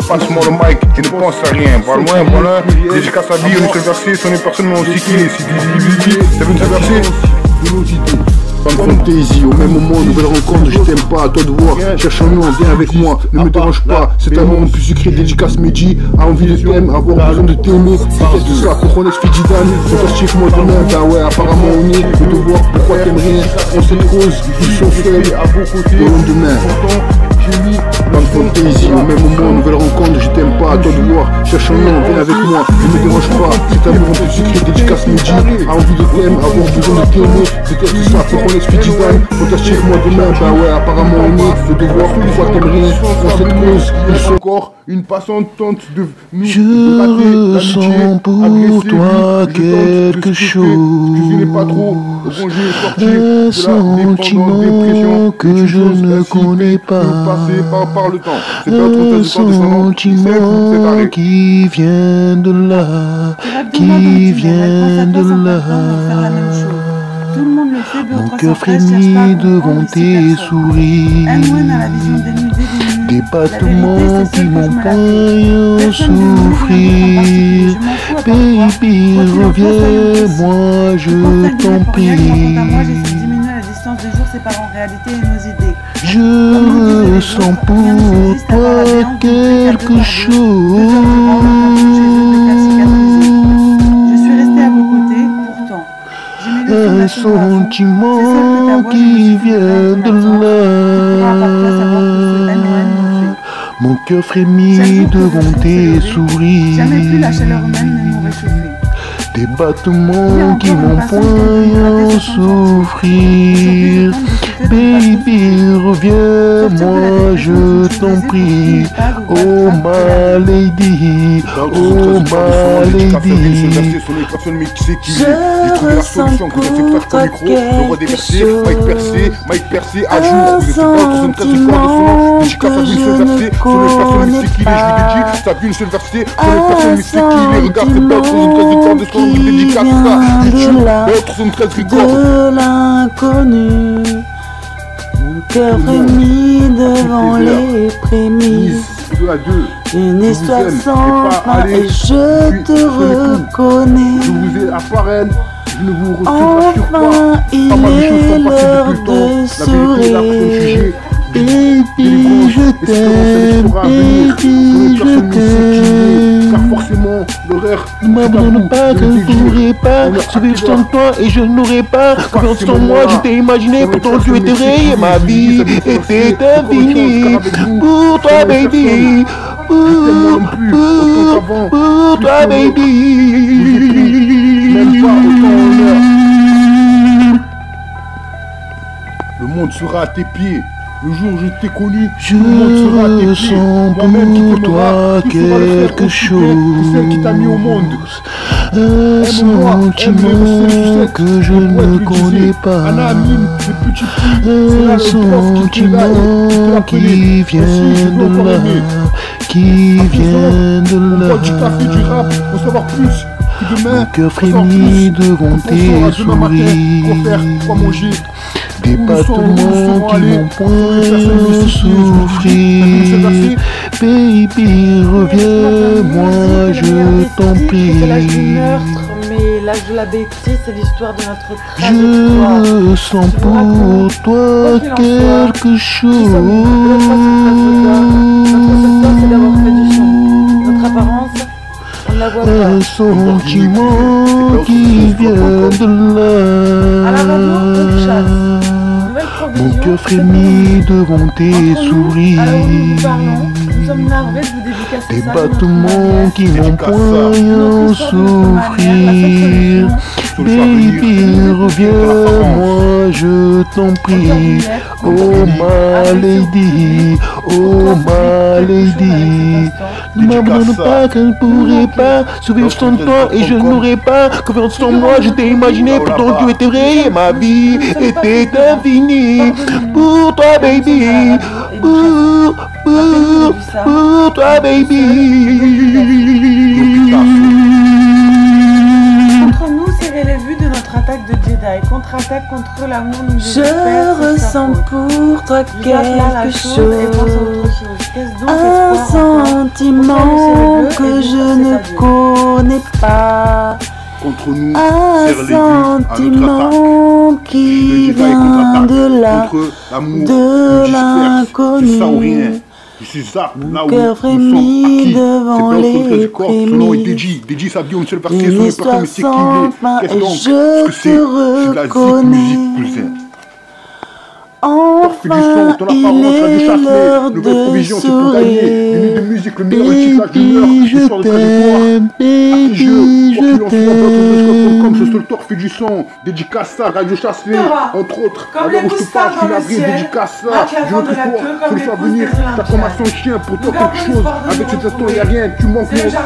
Passe-moi le mic, il ne pense à rien. Voilà, voilà. Dédicace à vie, on est se verser, son est personnellement aussi qu'il est. Si t'as vu se verser? Pas de fantaisie, au même moment, nouvelle rencontre, je t'aime pas, à toi de voir, cherche un nom, viens avec moi, ne me dérange pas, c'est un moment plus sucré, dédicace Medji, a envie de t'aimer, avoir besoin de t'aimer, c'est tout ça, pour qu'on laisse Fijidan, fantastique moi demain, bah ouais, apparemment on est, de voir pourquoi t'aimes rien, on sait cause, ils sont seuls, à vos côtés, au lendemain. Pas de fantaisie, au même moment, nouvelle rencontre, je t'aime pas, à toi de voir. Cherche un nom, viens avec moi, ne me dérange pas. Cet amour en plus secret, dédicace midi. A envie de t'aimer, avoir besoin de t'aimer. Peut-être ça, faut qu'on explique design. Fantastique, moi demain, bah ouais, apparemment on est. Le devoir, une fois t'aimes rien. Dans cette cause, il est encore une passante tente de nous. Je ressens pour toi quelque chose. Cuisinez pas trop, ranger, sortir un sentiment que je ne connais pas. Par le temps. Un sentiment qui vient de là, qui vient de là. Mon cœur frémit devant tes sourires. Des battements qui m'emploient souffrir. Baby, reviens-moi, je t'en prie. Je ressens pour toi quelque chose. Un sentiment qui vient de là. Mon cœur frémit devant tes sourires. Des battements qui m'emploient souffrir. Baby, reviens-moi, je t'en prie. Oh ma lady, oh ma lady. Je ressens pour toi quelque chose. Mike percé, à jour. Un sentiment que je ne connais pas. T'as vu une seule versée, Un sentiment qui vient de là, de l'inconnu. Mon cœur frémit devant les prémices. Une histoire sans fin et je te reconnais. Je vous ai à part elle, je ne vous enfin, il est l'heure de sourire. Baby, je t'aime, baby, je t'aime. Car forcément, l'horaire ne m'abandonne pas, je ne pourrai pas survivre sans toi et je n'aurai pas confiance en moi. Je t'ai imaginé, pourtant tu étais vrai et ma vie était infinie. Pour toi, baby, pour toi, baby. Même pas autant le monde sera à tes pieds. Le jour où je t'ai connu, je ressens pour toi quelque chose. Celle qui t'a mis au monde. Un sentiment que je ne connais pas. Un sentiment qui vient de là, qui vient de là. Mon cœur frémit devant tes sourires. Des battements qui m'emploient souffrir. Baby, reviens-moi, je t'en prie. C'est l'âge du meurtre, mais l'âge de la bêtise, c'est l'histoire de notre trajectoire. Je sens pour toi quelque chose. Notre seul tort, c'est d'avoir fait du son. Notre apparence, on ne la voit pas. Un sentiment qui vient de là. À la radio, on chasse. Mon cœur frémit devant tes sourires. Des battements qui m'emploient souffrir. Baby, reviens-moi, je t'en prie. Oh ma lady, oh ma lady. Ne m'abandonne pas, que je ne pourrai pas survivre sans toi et je n'aurai pas confiance en moi. Je t'ai imaginé, pourtant tu étais vrai et ma vie était infinie. Pour toi, baby, pour toi, baby. Contre nous, serrer les vues de notre attaque de Jedi. Contre-attaque contre l'amour. Je ressens pour toi quelque chose. Un sentiment que je ne connais pas. Contre nous, un sentiment qui vient de là, de l'inconnu. C'est ça, là où cœur frémit devant les prémices. Deji, ça dit une seule partie, une histoire sans fin et je te reconnais. tort, fais du son, ton apparence, Radio Châtelet, nouvelle provision, c'est pour gagner. Une de musique, le meilleur titre, la junior, l'histoire de trajectoire. À qui jeu, quoi qu'il en soit, comme je te le tort, fais du son. Dédicace ça, Radio Châtelet, entre autres. Alors où je te parle, je suis navré, dédicace ça. Je veux que toi, faut le faire venir. Ta formation chien, pour toi quelque chose. Avec cet instant, y'a rien, tu manques mon C.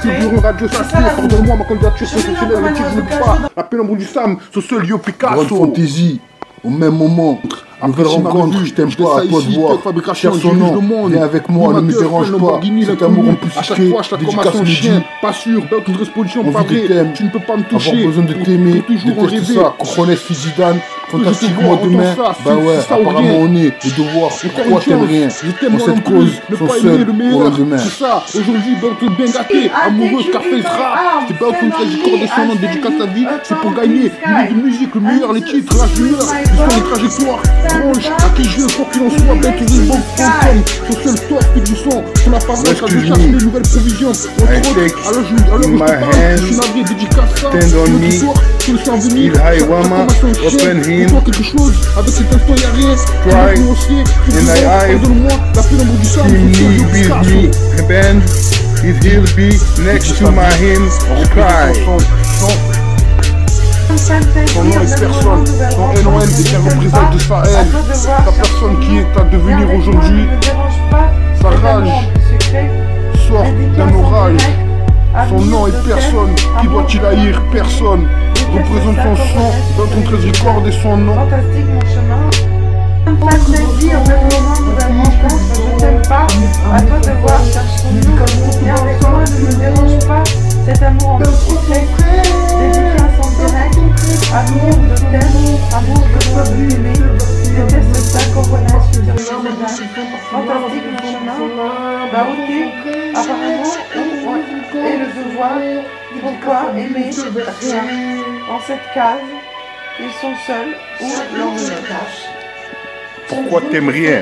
Tu bureau Radio Châtelet, pardonne-moi, ma candidature professionnelle, le titre, je ne peux pas. La pénombre du Sam, ce seul Yo Picasso. Grande fantaisie, au même moment. Nouvelle rencontre, je t'aime pas, à toi de voir. Cherche son nom, viens avec moi, ne me dérange pas. Cet amour on peut citer, dédicace le chien. Pas sûr, belle toute exposition, pas vrai. Tu ne peux pas me toucher. Avoir besoin de t'aimer, déteste ça. Cojones Fizidane, fantastique moi demain. Bah ouais, apparemment on est, le devoir. Pourquoi t'aimes rien? Pour cette cause, son seul au lendemain. C'est ça, aujourd'hui, Bertrand bien gâté, amoureux, café, rap. C'est Bertrand qui corps de son nom, dédicace sa vie, c'est pour gagner. Une de musique, le meilleur, les titres, la junior, l'histoire des trajectoires. À qui je veux, faut qu'il en soit bête ou une banque son seul tort, fait du son, son apparence, à lui chercher des nouvelles provisions. Entre autres, alors je suis navré, dédicace ça, le soir, tu le sens venir, open him, quelque chose, avec cet instant y'a rien, try, pardonne-moi, la pénombre du sang, bend, he'll be next to my him, cry. Son nom est personne, son NON est un représentant de sa haine. La personne qui est à devenir aujourd'hui, sa rage sort d'un orage. Son nom est personne, qui doit-il haïr? Personne. Représente son sang dans ton 13 record et son nom. Fantastique mon chemin. Fantaisie, en même moment nous avons rencontre, je t'aime pas, à toi de voir, cherche-nous, viens avec moi, ne me dérange pas, cet amour en secret, dédicace en direct, amour de thème, amour de toi plus aimé, déteste ça, Coronas, futur fantastique mon chemin, bah ok, apparemment, et le devoir, pourquoi aimer rien, en cette case, ils sont seuls ou l'ennui. Pourquoi t'aimes rien?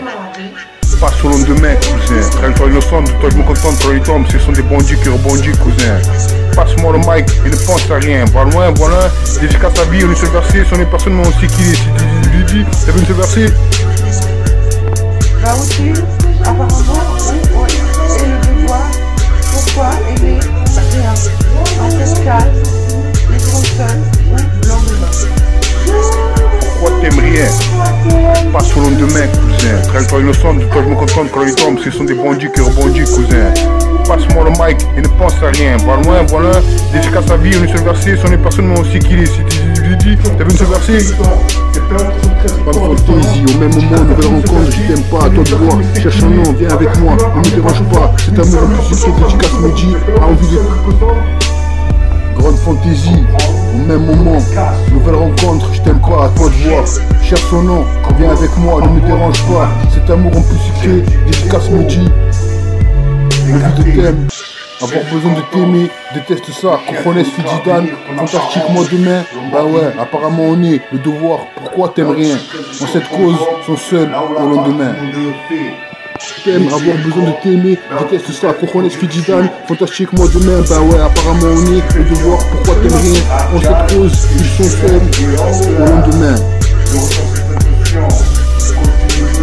Passe au lendemain, cousin. Traîne-toi innocent, de toi je me contente quand ils tombent. Ce sont des bandits qui rebondissent, cousin. Passe-moi le mic et ne pense à rien. Va loin, voilà. Dédicace ta vie, on est se verser. Ce sont des personnes, mais on sait qui est. T'as vu me se verser? Bah aussi, apparemment, et le devoir. Pourquoi aimer rien? En cette case, ils sont seuls ou lendemain. Pourquoi t'aimes rien? Passe au lendemain, cousin. Traîne-toi innocent, de toi je me contente quand ils tombent. Ce sont des bandits qui rebondissent, cousin. Passe-moi le mic et ne pense à rien. Va loin, voilà. Dédicace sa vie, on est se verser. Ce sont des personnes, mais on sait qui est. T'as vu me se verser? Pas de fantaisie, au même moment, nouvelle rencontre, je t'aime pas, à toi de voir. Cherche un nom, viens avec moi, ne me dérange pas. Cet amour en plus, c'est dédicace me dit, a envie de. Grande fantaisie, au même moment, nouvelle rencontre, je t'aime pas, à toi de voir. Cherche son nom, viens avec moi, ne me dérange pas. Cet amour en plus sucré, dédicace me dit, envie de t'aimer, avoir besoin de t'aimer, déteste ça, Cojones Fizidane, fantastique moi demain. Bah ouais, apparemment on est, le devoir, pourquoi t'aimes rien? En cette cause, sont seuls au lendemain. T'aimes, avoir besoin de t'aimer, déteste ça, Cojones Fizidane, fantastique moi demain. Bah ouais, apparemment on est, le devoir, pourquoi t'aimes rien? En cette cause, ils sont seuls au lendemain.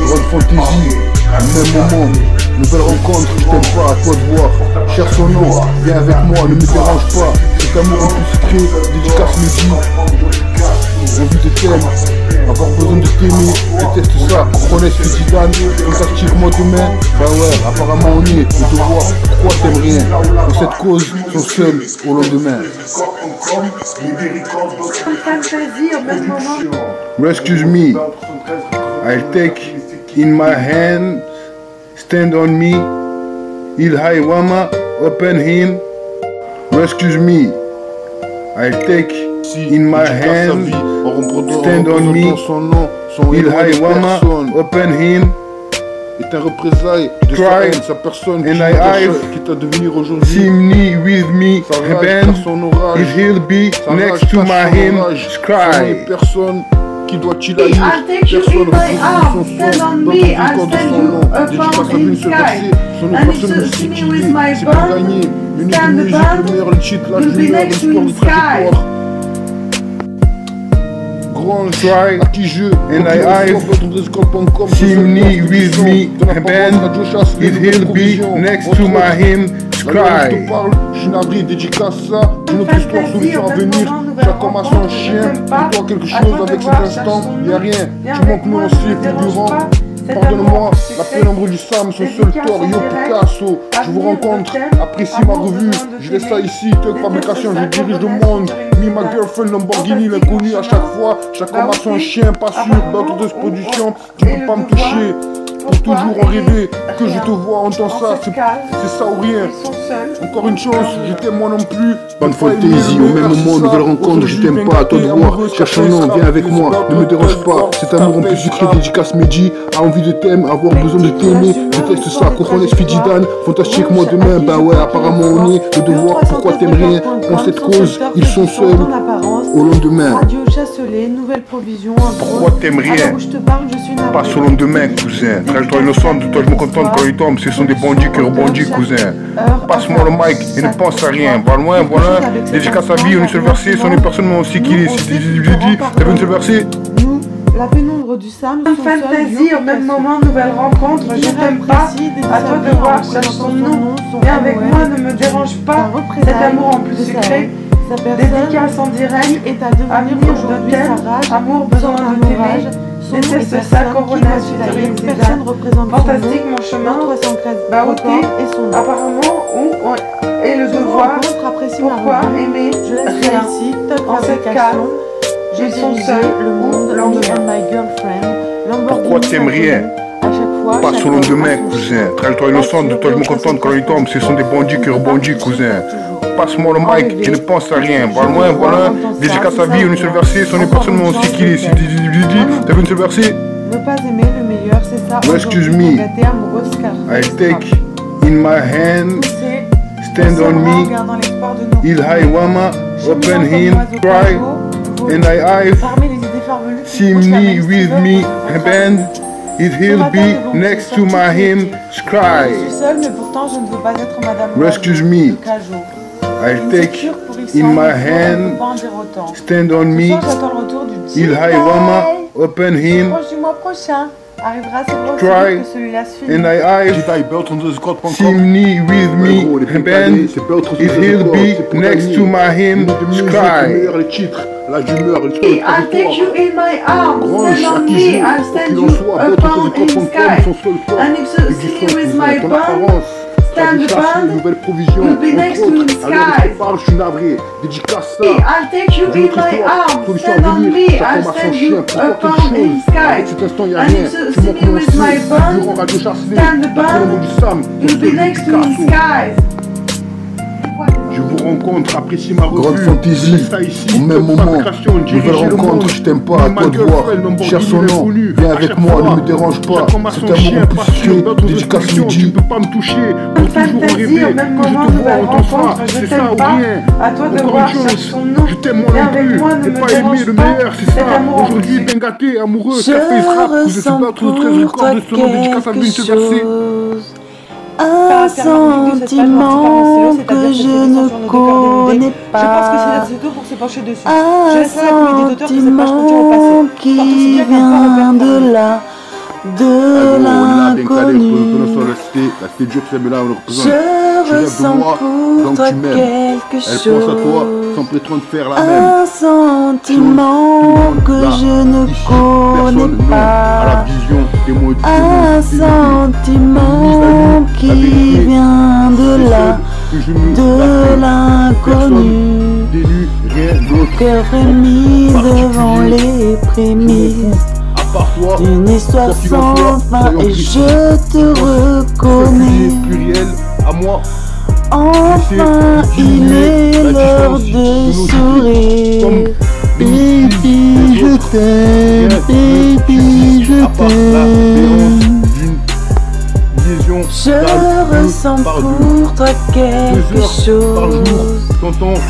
Grande fantaisie, même moment, nouvelle rencontre, je t'aime pas, à toi de voir. Cherche son nom, viens avec moi, ne me dérange pas. Cet amour en plus sucré, dédicace me dit, envie de t'aimer, avoir besoin de t'aimer, déteste ça, Cojones Fizidane, fantastique moi demain. Bah ouais, apparemment on est, le devoir, pourquoi t'aimes rien? Dans cette cause, sont seuls au lendemain. Fantaisie, au même moment. Excuse me, I'll take in my hand, stand on me, il high wama, open him. Excuse me, I'll take in my hand, stand on me, il high wama, open him. Est un représailles de sa haine, sa personne qui est à devenir aujourd'hui. See me with me, bend, he'll be next to my him, cry. Personne qui doit-il haïr? Personne représente son son dans ton record de son nom. Dédicace à lui se verser. Son nom personne ne sait qui il est. C'est pour gagner. Une musique, le meilleur, le titre, la junior, l'histoire de trajectoire. try, à qui je, and I see me with me, band, it will be next to my hymn, cry. Je te parle, je suis navré, dédicace ça, une autre histoire, solution à venir, chaque homme a son chien, dis-toi quelque chose avec cet instant, y'a rien, tu manques nuancé, fulgurant. Pardonne-moi, la pénombre du Sam, son seul tort, yo Picasso. Je vous rencontre, apprécie ma revue. Je laisse ça ici, Thug Fabrication, je dirige le monde. Me, ma girlfriend, Lamborghini, l'inconnu à chaque fois. Chaque homme a son chien, pas sûr, d'autres de production. Tu peux pas me toucher. Pour toujours en rêver, que je te vois, entends ça, c'est ça ou rien. Encore une chance, je t'aime moi non plus. Bande Fantasy, au même moment, nouvelle rencontre, je t'aime pas, à toi de voir. Cherche un nom, viens avec moi, ne me dérange pas. Cet amour en plus sucré, dédicace Mehdi, a envie de t'aimer, avoir besoin de t'aimer. Je teste ça, Corones Fididan, fantastique moi demain. Bah ouais, apparemment on est, le devoir, pourquoi t'aimes rien. Pour cette cause, ils sont seuls au lendemain. Radio Chasselet, nouvelle provision. Pourquoi t'aimes rien? Passe au lendemain, cousin. Trajectoire innocente, toi je me contente quand ils tombent. Ce sont des bandits qui rebondissent, cousin. Passe-moi le mic et ne pense à rien. Va loin, voilà. Dédicace à vie, on est sur le verset. Son est personnellement aussi qu'il est. Si t'as vu une seule verset. La pénombre du Sam, Fantasy, au même moment, nouvelle rencontre, je t'aime pas, à toi de voir, cherche son nom, viens avec moi, ne me dérange pas, cet amour en plus secret, dédicace en direct, amour de t'aime, amour besoin de t'aimer, déteste ça, Corona, fantastique mon chemin, Baoté, apparemment, et le devoir, pourquoi aimer, rien, en cette calme. Ils sont seuls, le monde, pourquoi t'aimes rien? Passe au lendemain, cousin. Trajectoire innocente, de toi je me contente quand ils tombent. Ce sont des bandits qui rebondissent, cousin. Passe-moi le mic, je ne pense à rien. Va loin, voilà. Dédicace à vie, on est sur le verset. Son est personnellement aussi qu'il est. Si t'as vu une seule verset? Ne pas aimer le meilleur, c'est ça. Excuse me. I take in my hand, stand on me. Il high wama, open him, cry. And I see me with me, band, it will be next to my hymn, cry. Je suis seule, mais pourtant je ne veux pas être Madame. Excuse me, I take in my hand, stand on me, il high wama, open him, arrivera, c'est try, que celui-là suit. and I see me with me, band, it will be next to my hymn, cry. La d'humeur, I'll take you in my arms, stand on me, I'll stand you upon in sky. And if you see me with my band, stand the band, will be next to in sky. Je suis navré, dédicace ça. I'll take you in my arms, stand on me, I'll stand you upon in sky. And if you see me with my band, stand the band, will be next to in sky. Je vous rencontre, apprécie ma revue. Grande Fantasy, au même moment, nouvelle rencontre, je t'aime pas, à toi de voir. Cherche son nom, viens avec moi, ne me dérange pas. Cet amour en plus sucré, dédicace Mehdi. Tu peux pas me toucher, pour toujours en rêver, que je te vois, entends ça, c'est ça ou rien. À toi de Encore voir, une cherche chose, son nom. je t'aime moi non plus, et pas aimer le meilleur, c'est ça. Aujourd'hui, bien gâté, amoureux, café, rap, vous êtes pas trop 13 records de ce nom, dédicace à vie, ce verset. Un sentiment que je ne connais pas. Je pense que c'est tout pour se pencher dessus. Un sentiment qui vient de là, de l'inconnu. Je ressens pour toi quelque chose. Un sentiment que je ne connais pas. Un sentiment qui vient de là, de l'inconnu. Cœur frémit devant les prémices d'une histoire sans fin et je te reconnais. Enfin, il est l'heure de sourire. Baby, je t'aime, baby, je t'aime. Je ressens pour toi quelque chose,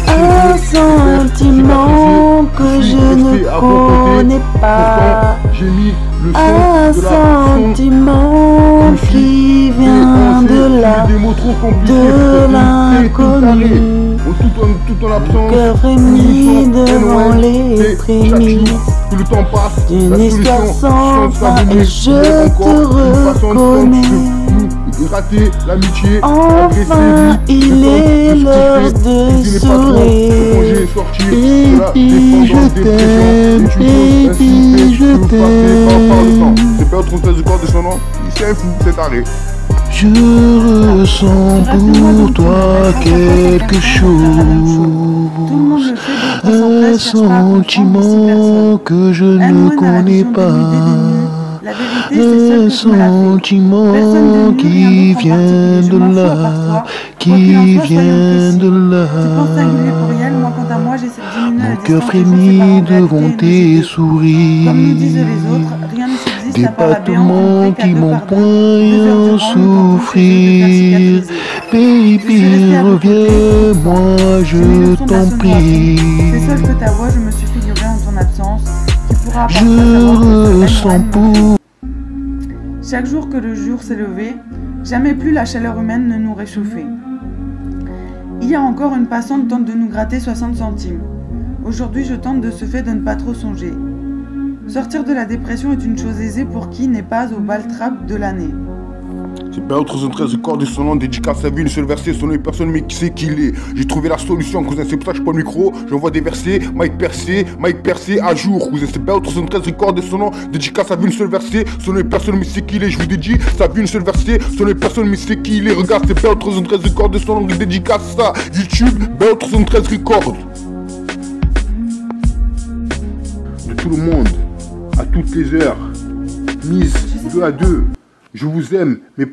un sentiment que je ne connais pas, un sentiment qui vient de là, de l'inconnu. tout en absence. Cœur frémit devant les prémices Plus le temps passe, d'une histoire sans fin et je te reconnais. Rater l'amitié, enfin il est l'heure de sourire. Baby je t'aime, baby je t'aime. C'est pas autre chose du corps de son nom, c'est fou, c'est taré. Je ressens pour toi quelque chose, un sentiment que je ne connais pas, un sentiment qui vient de là, qui vient de là. Mon cœur frémit devant tes sourires, des battements qui m'ont point à souffrir. Baby, reviens-moi, je t'en prie. C'est seul que ta voix, je me suis figuré en ton absence, qui pourra Je ressens pour... Chaque jour que le jour s'est levé, jamais plus la chaleur humaine ne nous réchauffait. Hier encore, une passante tente de nous gratter 60 centimes. Aujourd'hui, je tente de ce fait de ne pas trop songer. Sortir de la dépression est une chose aisée pour qui n'est pas au bal trap de l'année. C'est pas autre 13 du corps de son nom, dédicace à vie, une seule verset, son nom est personne, mais qui sait qui il est. J'ai trouvé la solution, cousin, c'est pour ça que je prends le micro, j'envoie des versets, Mike percé, à jour, cousin, c'est pas autre 13 du corps de son nom, dédicace à vie, une seule verset, son nom est personne, mais c'est qui il est. Je vous dédie, ça vie, une seule verset, son nom est personne, mais c'est qui il est. Regarde, c'est pas autre 13 du corps de son nom, dédicace ça, YouTube, pas autre 13 records. De tout le monde, à toutes les heures, mise 2 à 2, je vous aime, mais